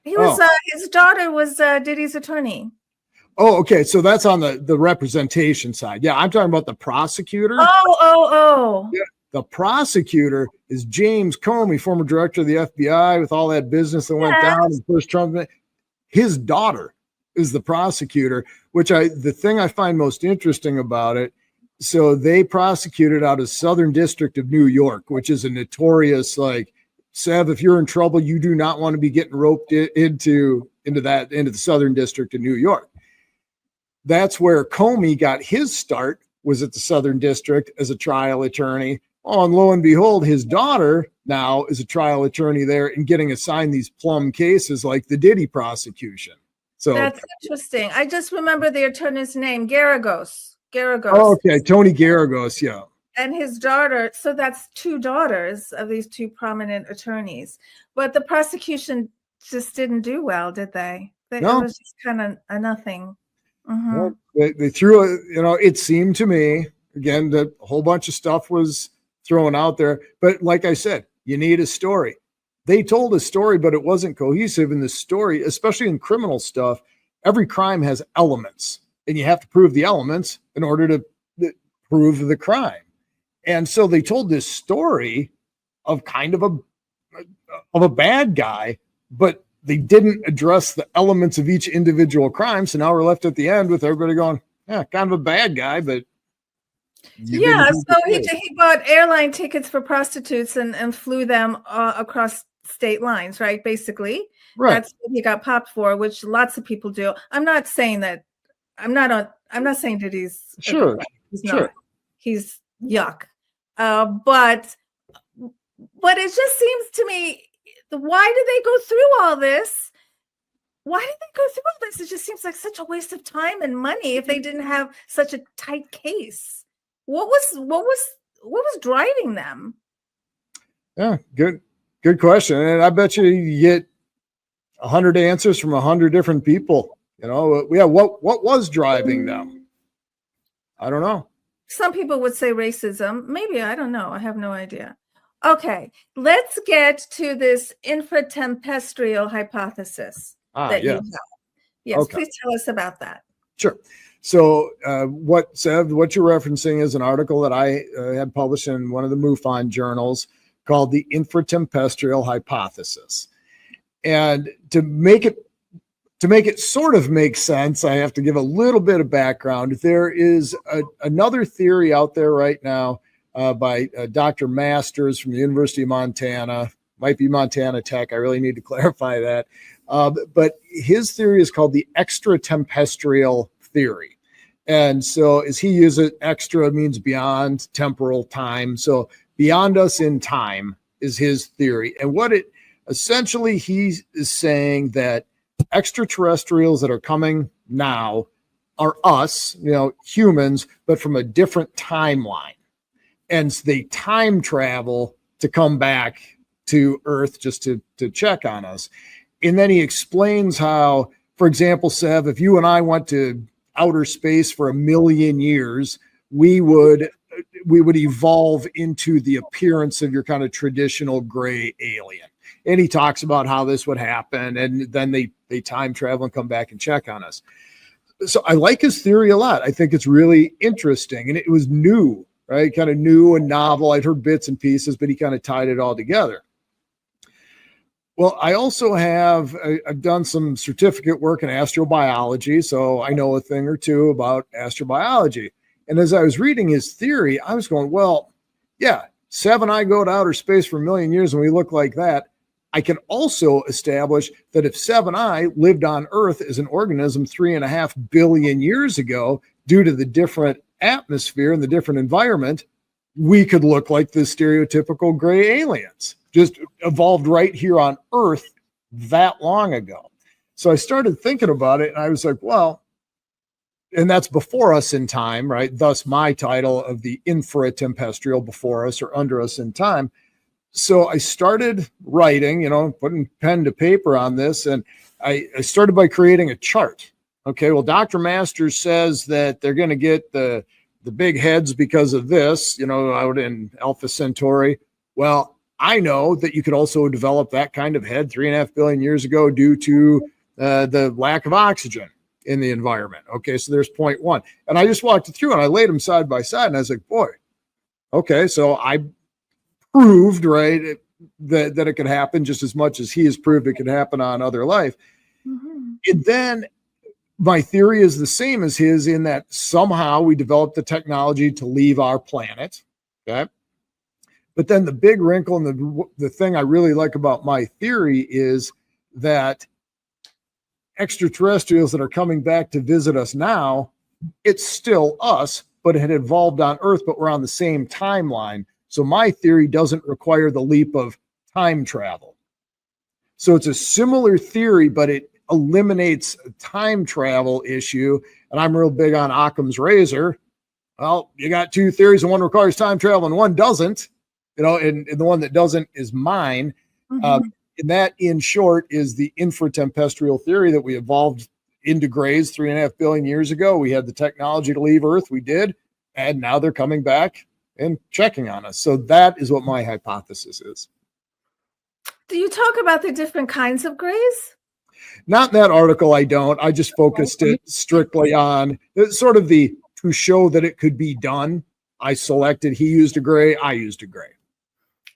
He was his daughter was Diddy's attorney. Oh, okay. So that's on the representation side. Yeah, I'm talking about the prosecutor. Oh. Yeah, the prosecutor is James Comey, former director of the FBI, with all that business that went down in first Trump. His daughter is the prosecutor, the thing I find most interesting about it. So they prosecuted out of Southern District of New York, which is a notorious, like, Sev, if you're in trouble, you do not want to be getting roped into the Southern District of New York. That's where Comey got his start, was at the Southern District as a trial attorney. Oh, and lo and behold, his daughter now is a trial attorney there and getting assigned these plum cases like the Diddy prosecution. So that's interesting. I just remember the attorney's name, Garagos. Oh, okay, Tony Garagos, yeah. And his daughter, so that's two daughters of these two prominent attorneys. But the prosecution just didn't do well, did they? No. It was just kind of a nothing. Mm-hmm. Well, they threw it seemed to me, again, that a whole bunch of stuff was thrown out there. But like I said, you need a story. They told a story, but it wasn't cohesive in the story, especially in criminal stuff. Every crime has elements, and you have to prove the elements in order to prove the crime. And so they told this story of kind of a bad guy, but they didn't address the elements of each individual crime. So now we're left at the end with everybody going, yeah, kind of a bad guy, but yeah. So he bought airline tickets for prostitutes and flew them across state lines, right? Basically, right. That's what he got popped for, which lots of people do. I'm not saying that that he's sure. He's yuck. But it just seems to me, why did they go through all this? It just seems like such a waste of time and money if they didn't have such a tight case. What was driving them? Yeah, good question. And I bet you get 100 answers from 100 different people. What was driving them? I don't know. Some people would say racism. Maybe, I don't know. I have no idea. Okay, let's get to this infratempestrial hypothesis that you have. Yes, okay. Please tell us about that. Sure. So what you're referencing is an article that I had published in one of the MUFON journals called the infratempestrial hypothesis. And to make it sort of make sense, I have to give a little bit of background. There is another theory out there right now by Dr. Masters from the University of Montana, might be Montana Tech. I really need to clarify that. But his theory is called the extratempestrial theory. And so as he uses it, extra means beyond temporal time. So beyond us in time is his theory. And what it essentially, he is saying that extraterrestrials that are coming now are us, humans, but from a different timeline. And they time travel to come back to Earth just to check on us. And then he explains how for example, Sev, if you and I went to outer space for 1,000,000 years, we would evolve into the appearance of your kind of traditional gray alien. And he talks about how this would happen, and then they time travel and come back and check on us. So I like his theory a lot. I think it's really interesting, and it was new, right? Kind of new and novel. I'd heard bits and pieces, but he kind of tied it all together. Well, I also I've done some certificate work in astrobiology, so I know a thing or two about astrobiology. And as I was reading his theory, I was going, well, yeah, Sev and I go to outer space for 1,000,000 years and we look like that. I can also establish that if Sev and I lived on Earth as an organism 3.5 billion years ago, due to the different atmosphere and the different environment, we could look like the stereotypical gray aliens, just evolved right here on Earth that long ago. So I started thinking about it, and I was like, well, and that's before us in time, right? Thus my title of the infratempestrial, before us or under us in time. So I started writing, putting pen to paper on this, and I started by creating a chart. Okay, well, Dr. Masters says that they're going to get the big heads because of this, out in Alpha Centauri. Well, I know that you could also develop that kind of head 3.5 billion years ago due to the lack of oxygen in the environment. Okay, so there's point one. And I just walked it through and I laid them side by side, and I was like, boy, okay, so I proved, right, that it could happen just as much as he has proved it could happen on other life. Mm-hmm. And then my theory is the same as his, in that somehow we developed the technology to leave our planet. Okay. But then the big wrinkle, and the thing I really like about my theory is that extraterrestrials that are coming back to visit us now, it's still us, but it had evolved on Earth, but we're on the same timeline. So my theory doesn't require the leap of time travel. So it's a similar theory, but it eliminates a time travel issue. And I'm real big on Occam's razor. Well, you got two theories, and one requires time travel and one doesn't, and the one that doesn't is mine. Mm-hmm. And that, in short, is the infratempestrial theory that we evolved into grays 3.5 billion years ago. We had the technology to leave Earth. We did. And now they're coming back and checking on us. So that is what my hypothesis is. Do you talk about the different kinds of grays? Not in that article, I don't. I just focused it strictly on sort of to show that it could be done. I selected, he used a gray, I used a gray.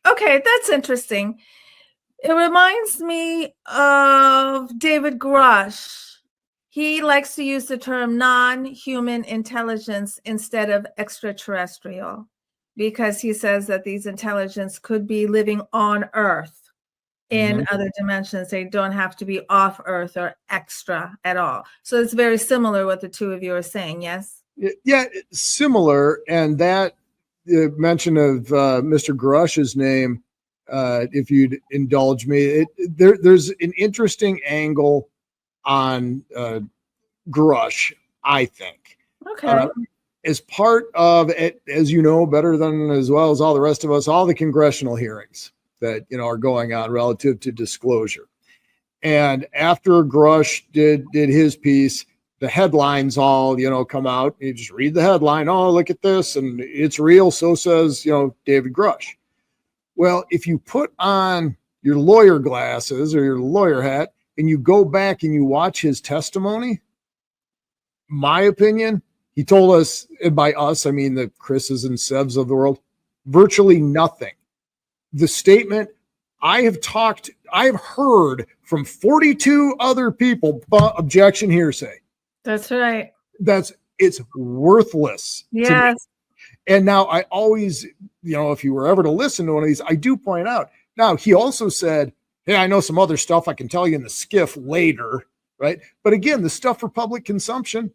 Okay, that's interesting. It reminds me of David Grush. He likes to use the term non-human intelligence instead of extraterrestrial, because he says that these intelligence could be living on Earth in other dimensions. They don't have to be off Earth or extra at all. So it's very similar what the two of you are saying, yes? Yeah, similar. And that mention of Mr. Grush's name, if you'd indulge me, there's an interesting angle on Grush, I think. Okay. As part of it, as you know, better than as well as all the rest of us, all the congressional hearings that are going on relative to disclosure. And after Grush did his piece, the headlines all come out. You just read the headline. Oh, look at this, and it's real. So says David Grush. Well, if you put on your lawyer glasses or your lawyer hat and you go back and you watch his testimony, my opinion, he told us, and by us I mean the Chris's and Sevs of the world, virtually nothing. The statement, I have heard from 42 other people, objection, hearsay. That's right. It's worthless. Yes. And now I always, if you were ever to listen to one of these, I do point out. Now, he also said, hey, I know some other stuff I can tell you in the skiff later, right? But again, the stuff for public consumption,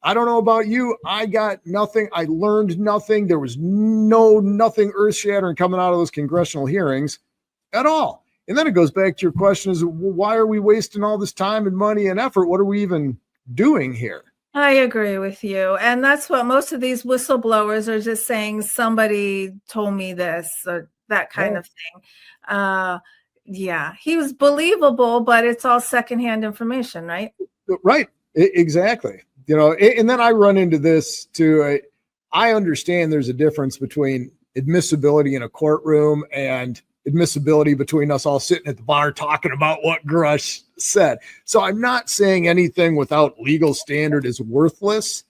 I don't know about you. I got nothing. I learned nothing. There was nothing earth-shattering coming out of those congressional hearings at all. And then it goes back to your question is, well, why are we wasting all this time and money and effort? What are we even doing here? I agree with you. And that's what most of these whistleblowers are just saying, somebody told me this or that kind of thing. Yeah, he was believable, but it's all secondhand information, right? Right. Exactly. And then I run into this too. I understand there's a difference between admissibility in a courtroom and admissibility between us all sitting at the bar talking about what Grush said. So I'm not saying anything without legal standard is worthless,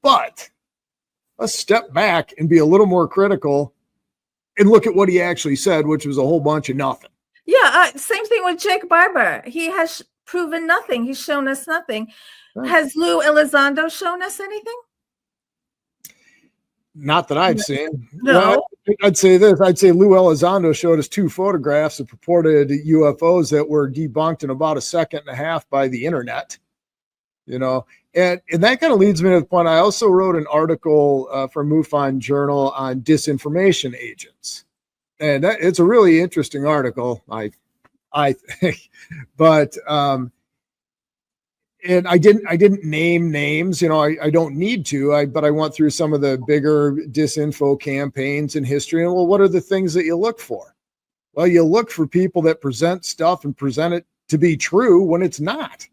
but let's step back and be a little more critical and look at what he actually said, which was a whole bunch of nothing. Yeah, same thing with Jake Barber. He has proven nothing. He's shown us nothing. Right. Has Lou Elizondo shown us anything? Not that I've seen. No. Well, I'd say this. I'd say Lou Elizondo showed us 2 photographs of purported UFOs that were debunked in about a second and a half by the internet. And that kind of leads me to the point. I also wrote an article for MUFON Journal on disinformation agents. And it's a really interesting article, I think. But and I didn't name names, I don't need to, but I went through some of the bigger disinfo campaigns in history. And well, what are the things that you look for? Well, you look for people that present stuff and present it to be true when it's not.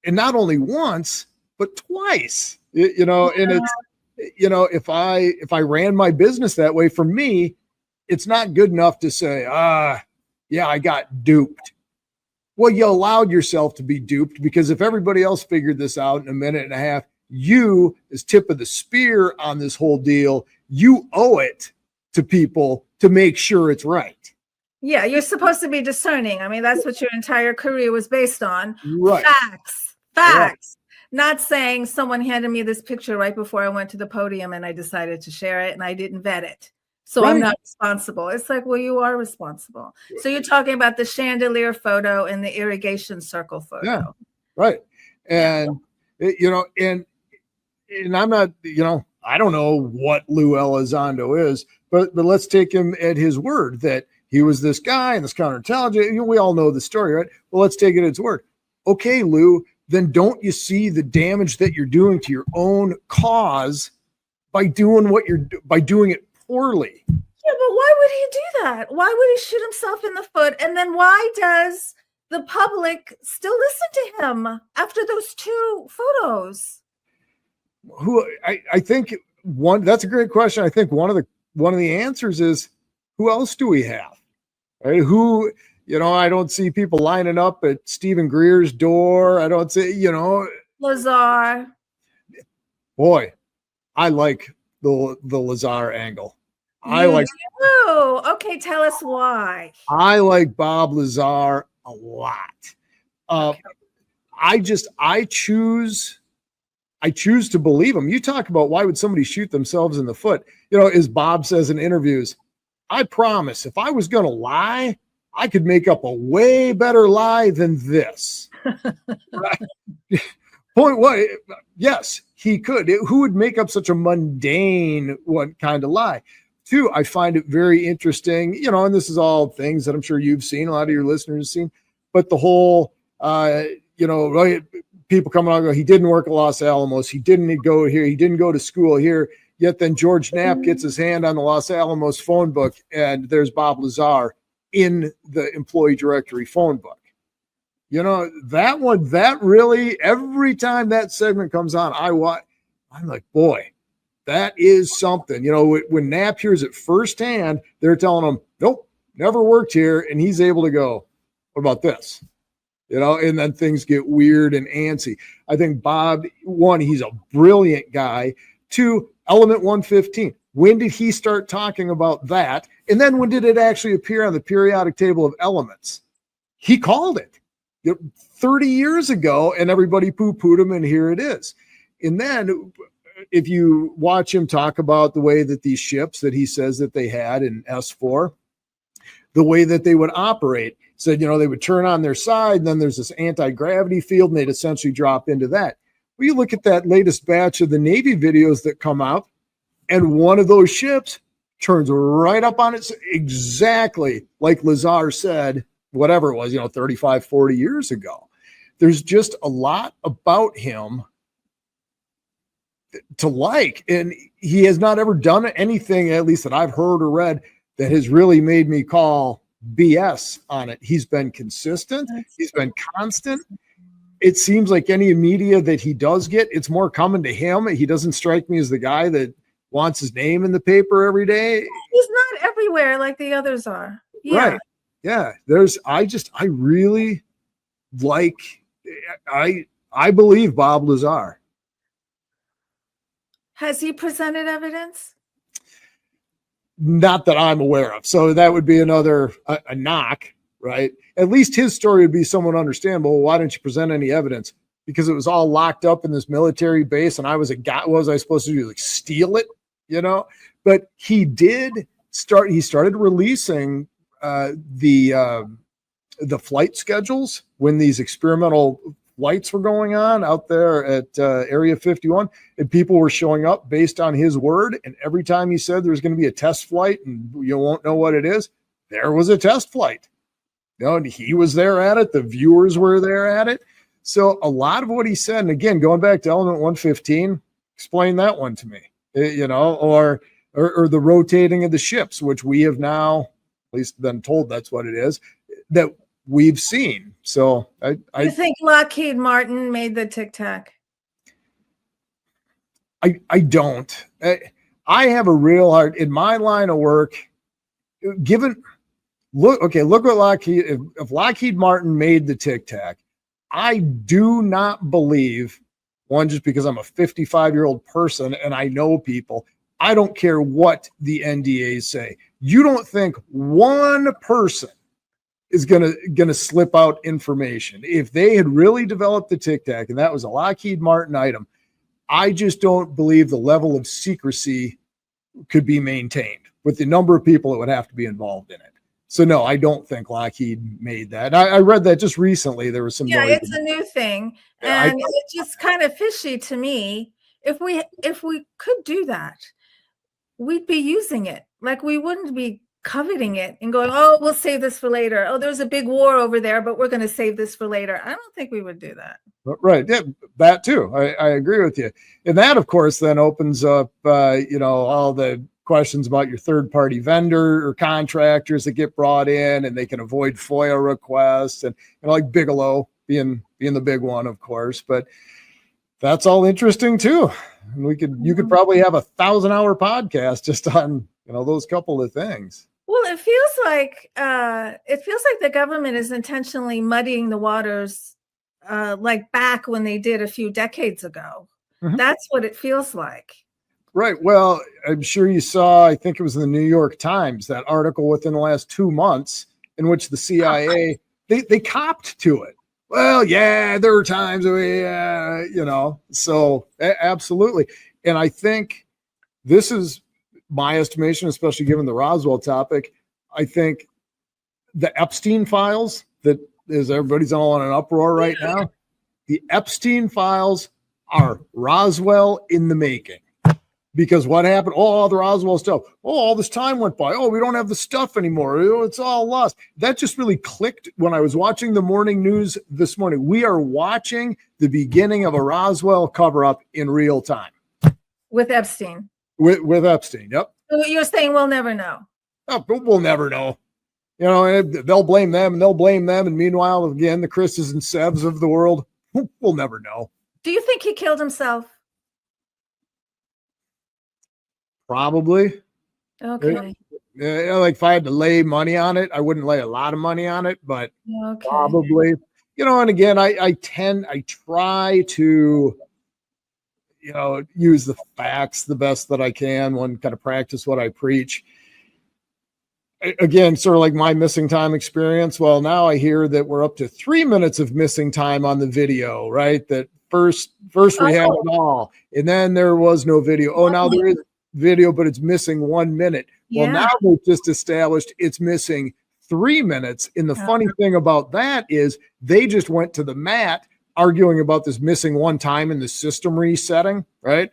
And not only once, but twice, and it's, if I ran my business that way, for me, it's not good enough to say, yeah, I got duped. Well, you allowed yourself to be duped, because if everybody else figured this out in a minute and a half, you, as tip of the spear on this whole deal, you owe it to people to make sure it's right. Yeah, you're supposed to be discerning. I mean, that's what your entire career was based on. Right. Facts. Right. Not saying someone handed me this picture right before I went to the podium and I decided to share it and I didn't vet it. So I'm not responsible. It's like, well, you are responsible. So you're talking about the chandelier photo and the irrigation circle photo. Yeah, right. And, and I'm not, I don't know what Lou Elizondo is, but let's take him at his word that he was this guy and this counterintelligence. We all know the story, right? Well, let's take it at its word. Okay, Lou, then don't you see the damage that you're doing to your own cause by doing it poorly? Yeah, but why would he do that? Why would he shoot himself in the foot? And then why does the public still listen to him after those 2 photos? I think that's a great question. I think one of the answers is, who else do we have? Right? I don't see people lining up at Stephen Greer's door. I don't see, Lazar. Boy, I like the Lazar angle. Okay, tell us why. I like Bob Lazar a lot. Okay. I choose to believe him. You talk about why would somebody shoot themselves in the foot? As Bob says in interviews, I promise if I was going to lie, I could make up a way better lie than this. Right? Point one, yes, he could. Who would make up such a mundane kind of lie? 2, I find it very interesting, and this is all things that I'm sure you've seen, a lot of your listeners have seen, but the whole, people coming on, he didn't work at Los Alamos, he didn't go here, he didn't go to school here, yet then George Knapp gets his hand on the Los Alamos phone book, and there's Bob Lazar in the employee directory phone book. That really, every time that segment comes on, I'm like, boy, that is something. When Knapp hears it firsthand, they're telling him, nope, never worked here. And he's able to go, what about this? And then things get weird and antsy. I think Bob, 1, he's a brilliant guy. 2, Element 115. When did he start talking about that? And then when did it actually appear on the periodic table of elements? He called it 30 years ago, and everybody poo-pooed him, and here it is. And then if you watch him talk about the way that these ships that he says that they had in S4, the way that they would operate, said, they would turn on their side, and then there's this anti-gravity field, and they'd essentially drop into that. Well, you look at that latest batch of the Navy videos that come out, and one of those ships turns right up on it, exactly like Lazar said, whatever it was, 35, 40 years ago. There's just a lot about him to like, and he has not ever done anything, at least that I've heard or read, that has really made me call BS on it. He's been consistent. He's been constant. it seems like any media that he does get, it's more coming to him. He doesn't strike me as the guy that wants his name in the paper every day. He's not everywhere like the others are. Yeah. Right. Yeah. I really like, I believe Bob Lazar. Has he presented evidence? Not that I'm aware of. So that would be another a knock, right? At least his story would be somewhat understandable. Why don't you present any evidence? Because it was all locked up in this military base, and I was a guy. What was I supposed to do? Like steal it, But he did start. He started releasing the flight schedules when these experimental flights were going on out there at Area 51, and people were showing up based on his word. And every time he said there's going to be a test flight and you won't know what it is, there was a test flight. And he was there at it. The viewers were there at it. So a lot of what he said, and again, going back to Element 115, explain that one to me, or the rotating of the ships, which we have now at least been told that's what it is, that we've seen. So I think Lockheed Martin made the Tic Tac. I don't. I have a real hard in my line of work. Look what Lockheed. If Lockheed Martin made the Tic Tac, I do not believe, one, just because I'm a 55-year-old person and I know people. I don't care what the NDAs say. You don't think one person is gonna slip out information? If they had really developed the Tic Tac and that was a Lockheed Martin item, I just don't believe the level of secrecy could be maintained with the number of people that would have to be involved in it. So no, I don't think Lockheed made that. I read that just recently. There was some noise. It's a new thing, and it's just kind of fishy to me. If we could do that, we'd be using it. Like, we wouldn't be coveting it and going, oh, we'll save this for later. Oh, there's a big war over there, but we're going to save this for later. I don't think we would do that. Right. Yeah, that too. I agree with you. And that, of course, then opens up, all the questions about your third-party vendor or contractors that get brought in, and they can avoid FOIA requests, and like Bigelow being the big one, of course. But that's all interesting too. And you could probably have 1,000-hour podcast just on those couple of things. Well, it feels like the government is intentionally muddying the waters, like back when they did a few decades ago. Mm-hmm. That's what it feels like. Right. Well, I'm sure you saw, I think it was in the New York Times, that article within the last 2 months in which the CIA, they copped to it. Well, yeah, there were times, so absolutely. And I think this is my estimation, especially given the Roswell topic. I think the Epstein files, that is, everybody's all in an uproar right now. The Epstein files are Roswell in the making. Because what happened? Oh, all the Roswell stuff. Oh, all this time went by. Oh, we don't have the stuff anymore. It's all lost. That just really clicked when I was watching the morning news this morning. We are watching the beginning of a Roswell cover-up in real time. With Epstein. With Epstein, yep. So you're saying we'll never know? Oh, we'll never know. They'll blame them, and they'll blame them. And meanwhile, again, the Chris's and Sevs of the world, we'll never know. Do you think he killed himself? Probably. Okay. Like if I had to lay money on it, I wouldn't lay a lot of money on it, but okay. Probably. And again, I try to, use the facts the best that I can when kind of practice what I preach. Again, sort of like my missing time experience. Well, now I hear that we're up to 3 minutes of missing time on the video, right? That first we had it all, and then there was no video. Oh, now there is video, but it's missing 1 minute. Yeah. Well, now they've just established it's missing 3 minutes. And the funny thing about that is they just went to the mat arguing about this missing one time in the system resetting, right?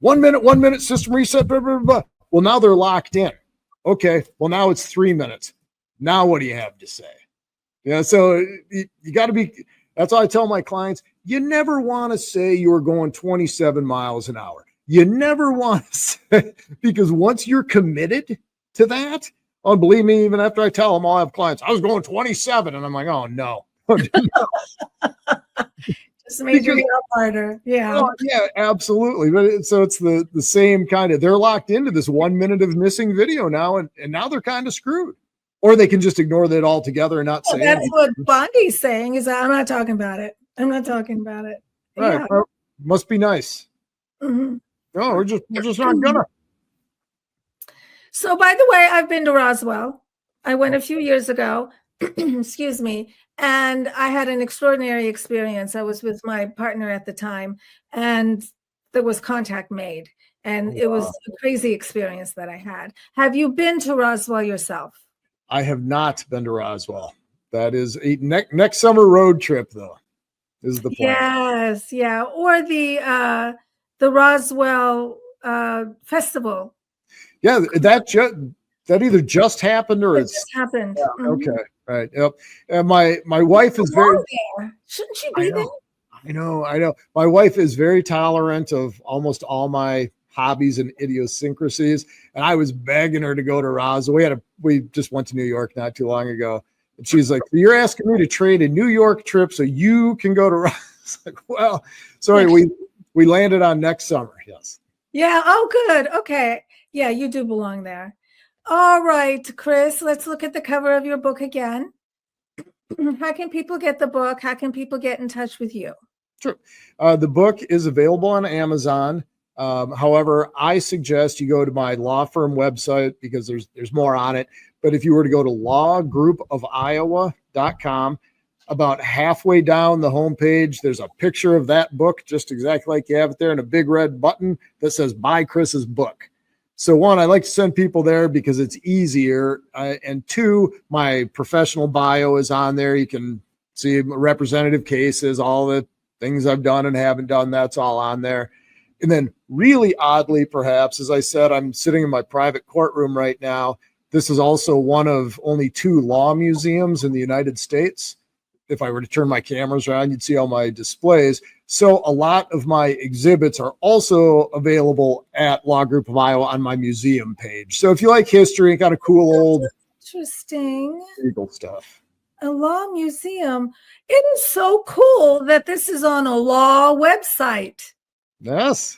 1 minute system reset, blah, blah, blah. Well, now they're locked in. Okay, well, now it's 3 minutes. Now what do you have to say? So you got to be, that's why I tell my clients, you never want to say you're going 27 miles an hour. You never want to say, because once you're committed to that, believe me, even after I tell them, I'll have clients, I was going 27. And I'm like, oh, no. Just made your job harder. Yeah. Oh, yeah, absolutely. But so it's the same kind of, they're locked into this 1 minute of missing video now, and now they're kind of screwed. Or they can just ignore that altogether and not say That's anything. what Bondi's saying, is that I'm not talking about it. I'm not talking about it. Right. Yeah. Well, must be nice. Mhm. No, we're just not gonna. So, by the way, I've been to Roswell. I went a few years ago, excuse me, and I had an extraordinary experience. I was with my partner at the time, and there was contact made, and it was a crazy experience that I had. Have you been to Roswell yourself? I have not been to Roswell. That is a next summer road trip, though, is the plan. Yes, yeah, or the Roswell festival. Yeah, that either just happened or It it's just happened. yeah, Mhm. okay. Right. Yep. And my wife is very. There. Shouldn't you be there? I know. My wife is very tolerant of almost all my hobbies and idiosyncrasies, and I was begging her to go to Roswell. We just went to New York not too long ago, and she's like, "You're asking me to trade a New York trip so you can go to Roswell?" It's like, well, sorry, we landed on next summer. Yes. Yeah. Oh, good. Okay. Yeah, you do belong there. All right, Chris, let's look at the cover of your book again. How can people get the book? How can people get in touch with you? Sure. The book is available on Amazon. However, I suggest you go to my law firm website because there's more on it. But if you were to go to lawgroupofiowa.com, about halfway down the homepage, there's a picture of that book, just exactly like you have it there, and a big red button that says "Buy Chris's book." So one, I like to send people there because it's easier. And two, my professional bio is on there. You can see representative cases, all the things I've done and haven't done. That's all on there. And then really oddly, perhaps, as I said, I'm sitting in my private courtroom right now. This is also one of only 2 law museums in the United States. If I were to turn my cameras around, you'd see all my displays. So a lot of my exhibits are also available at Law Group of Iowa on my museum page. So if you like history, got a cool old Interesting. legal stuff. A law museum. It is so cool that this is on a law website. Yes.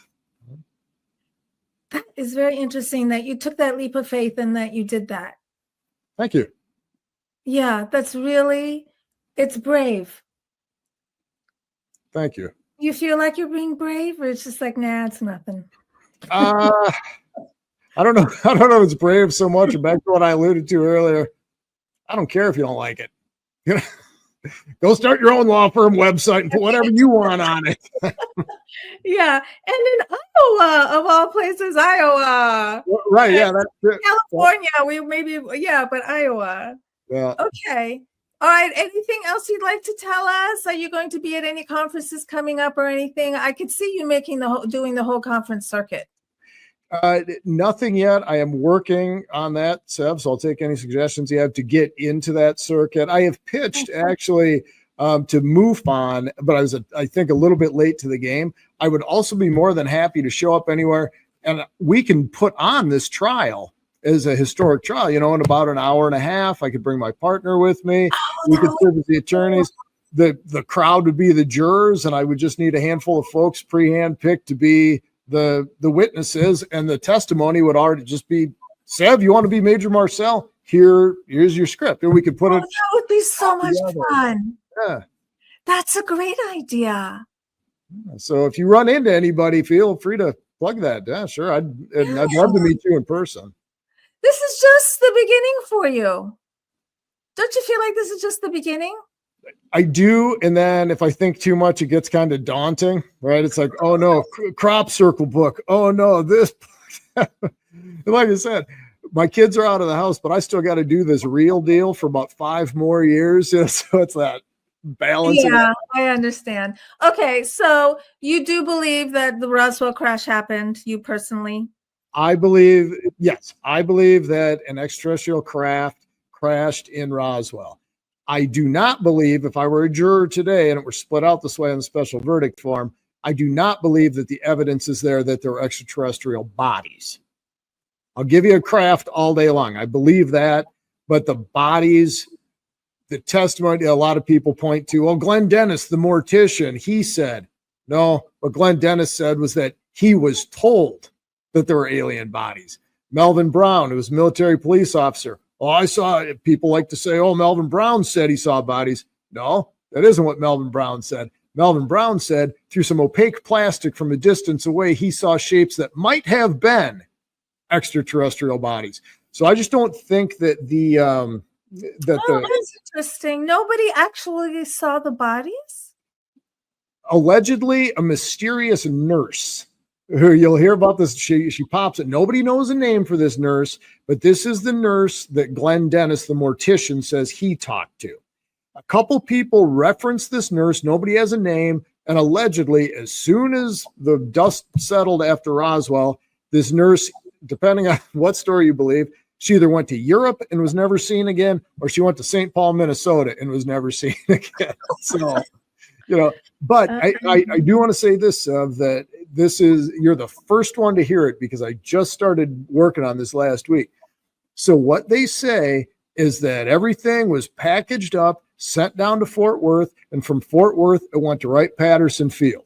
That is very interesting that you took that leap of faith and that you did that. Thank you. Yeah, it's brave. Thank you. You feel like you're being brave, or it's just like, nah, it's nothing. I don't know. I don't know if it's brave so much. Back to what I alluded to earlier. I don't care if you don't like it. You know, go start your own law firm website and put whatever you want on it. Yeah, and in Iowa, of all places, Iowa. Right? Yeah, that's it. California, but Iowa. Yeah. Okay. All right. Anything else you'd like to tell us? Are you going to be at any conferences coming up or anything? I could see you doing the whole conference circuit. Nothing yet. I am working on that, Seb, so I'll take any suggestions you have to get into that circuit. I have pitched actually to MUFON, but I think, a little bit late to the game. I would also be more than happy to show up anywhere, and we can put on this trial as a historic trial, in about an hour and a half. I could bring my partner with me. We could serve as the attorneys. The crowd would be the jurors, and I would just need a handful of folks pre-hand picked to be the witnesses, and the testimony would already just be, Sev, you want to be Major Marcel? Here's your script. And we could put it. That would be so much fun. Yeah. That's a great idea. So if you run into anybody, feel free to plug that. Yeah, sure. I'd love to meet you in person. This is just the beginning for you. Don't you feel like this is just the beginning? I do. And then if I think too much, it gets kind of daunting, right? It's like, oh no, crop circle book. Oh no, this. Like I said, my kids are out of the house, but I still got to do this real deal for about 5 more years. So it's that balance. Yeah, I understand. Okay. So you do believe that the Roswell crash happened, you personally? I believe that an extraterrestrial craft crashed in Roswell. I do not believe, if I were a juror today and it were split out this way on the special verdict form, I do not believe that the evidence is there that there are extraterrestrial bodies. I'll give you a craft all day long. I believe that, but the bodies, the testimony, a lot of people point to, well, Glenn Dennis, the mortician, he said, no, what Glenn Dennis said was that he was told that there were alien bodies. Melvin Brown, who was a military police officer. Oh, I saw, people like to say, oh, Melvin Brown said he saw bodies. No, that isn't what Melvin Brown said. Melvin Brown said through some opaque plastic from a distance away, he saw shapes that might have been extraterrestrial bodies. So I just don't think that that's interesting. Nobody actually saw the bodies? Allegedly, a mysterious nurse who you'll hear about this. She pops it. Nobody knows a name for this nurse, but this is the nurse that Glenn Dennis, the mortician, says he talked to. A couple people reference this nurse. Nobody has a name. And allegedly, as soon as the dust settled after Roswell, this nurse, depending on what story you believe, she either went to Europe and was never seen again, or she went to St. Paul, Minnesota and was never seen again. So, but I do want to say this, that you're the first one to hear it because I just started working on this last week. So what they say is that everything was packaged up, sent down to Fort Worth, and from Fort Worth, it went to Wright-Patterson Field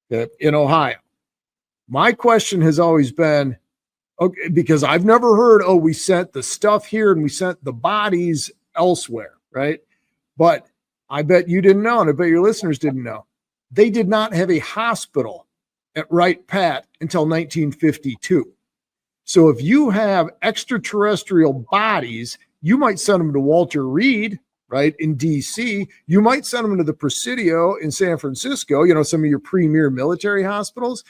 in Ohio. My question has always been, okay, because I've never heard, oh, we sent the stuff here and we sent the bodies elsewhere, right? But I bet you didn't know, and I bet your listeners didn't know. They did not have a hospital at Wright-Pat until 1952. So if you have extraterrestrial bodies, you might send them to Walter Reed, right, in D.C. You might send them to the Presidio in San Francisco, some of your premier military hospitals.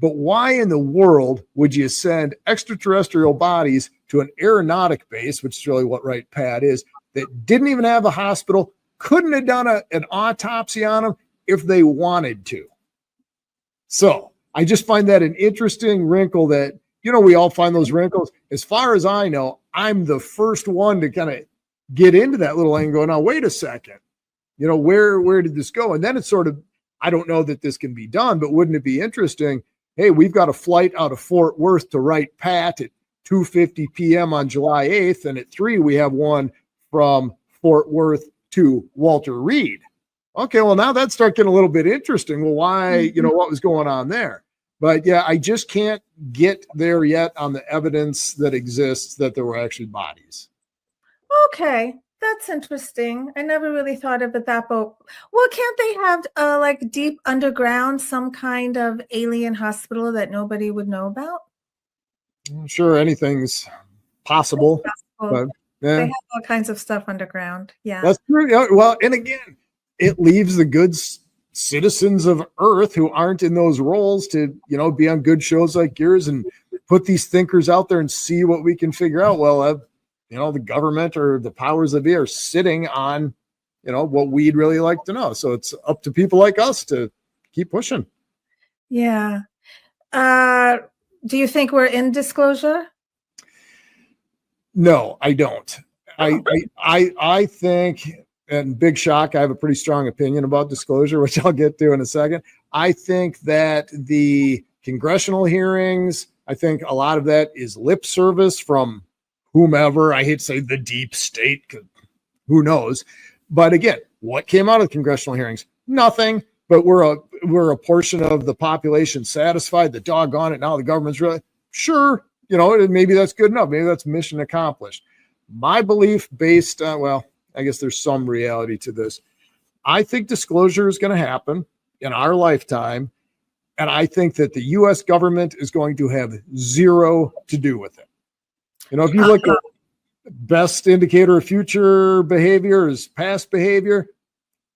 But why in the world would you send extraterrestrial bodies to an aeronautic base, which is really what Wright-Pat is, that didn't even have a hospital, couldn't have done an autopsy on them if they wanted to? So I just find that an interesting wrinkle that, we all find those wrinkles. As far as I know, I'm the first one to kind of get into that little angle. Go, now, wait a second, where did this go? And then it's sort of, I don't know that this can be done, but wouldn't it be interesting? Hey, we've got a flight out of Fort Worth to Wright-Pat at 2:50 p.m. on July 8th. And at 3, we have one from Fort Worth to Walter Reed. Okay, well, now that starts getting a little bit interesting. Well, why, what was going on there? But yeah, I just can't get there yet on the evidence that exists that there were actually bodies. Okay, that's interesting. I never really thought of it that way. Well, can't they have like deep underground, some kind of alien hospital that nobody would know about? I'm sure anything's possible. But, yeah. They have all kinds of stuff underground. Yeah, that's true. Well, and again, it leaves the good citizens of Earth who aren't in those roles to, be on good shows like yours and put these thinkers out there and see what we can figure out. Well, the government or the powers that be are sitting on, what we'd really like to know. So it's up to people like us to keep pushing. Yeah. Do you think we're in disclosure? No, I don't. I think, and big shock, I have a pretty strong opinion about disclosure, which I'll get to in a second. I think that the congressional hearings, I think a lot of that is lip service from whomever. I hate to say the deep state, because who knows? But again, what came out of the congressional hearings? Nothing. But we're a portion of the population satisfied. The doggone it, now the government's really sure. Maybe that's good enough. Maybe that's mission accomplished. My belief, based on, well, I guess there's some reality to this. I think disclosure is going to happen in our lifetime. And I think that the U.S. government is going to have zero to do with it. If you look at best indicator of future behavior is past behavior,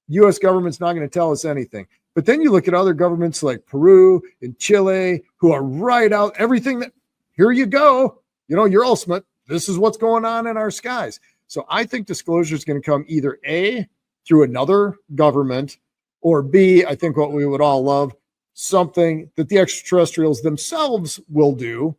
U.S. government's not going to tell us anything. But then you look at other governments like Peru and Chile who are right out everything that, here you go, your ultimate, this is what's going on in our skies. So I think disclosure is going to come either A, through another government, or B, I think what we would all love, something that the extraterrestrials themselves will do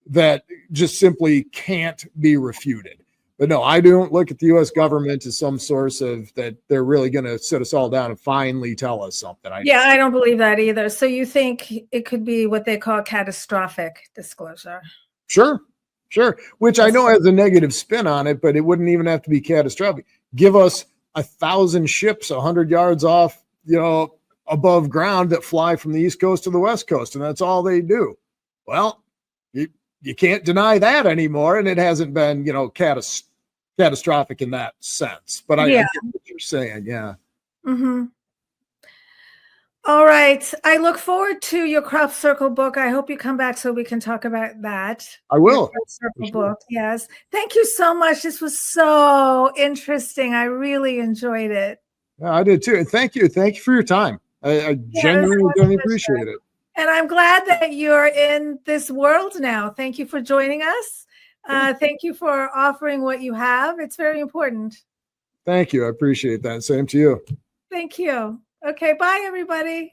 that just simply can't be refuted. But no, I don't look at the U.S. government as some source of that they're really going to sit us all down and finally tell us something. I don't believe that either. So you think it could be what they call catastrophic disclosure? Sure. Which I know has a negative spin on it, but it wouldn't even have to be catastrophic. give us 1,000 ships 100 yards off, above ground that fly from the East Coast to the West Coast, and that's all they do. Well, you can't deny that anymore, and it hasn't been, catastrophic in that sense. But I get what you're saying, yeah. Mm-hmm. All right. I look forward to your crop circle book. I hope you come back so we can talk about that. I will. Crop circle book. Yes. Thank you so much. This was so interesting. I really enjoyed it. Yeah, I did too. And thank you. Thank you for your time. I genuinely appreciate it. And I'm glad that you're in this world now. Thank you for joining us. Thank you for offering what you have. It's very important. Thank you. I appreciate that. Same to you. Thank you. Okay, bye, everybody.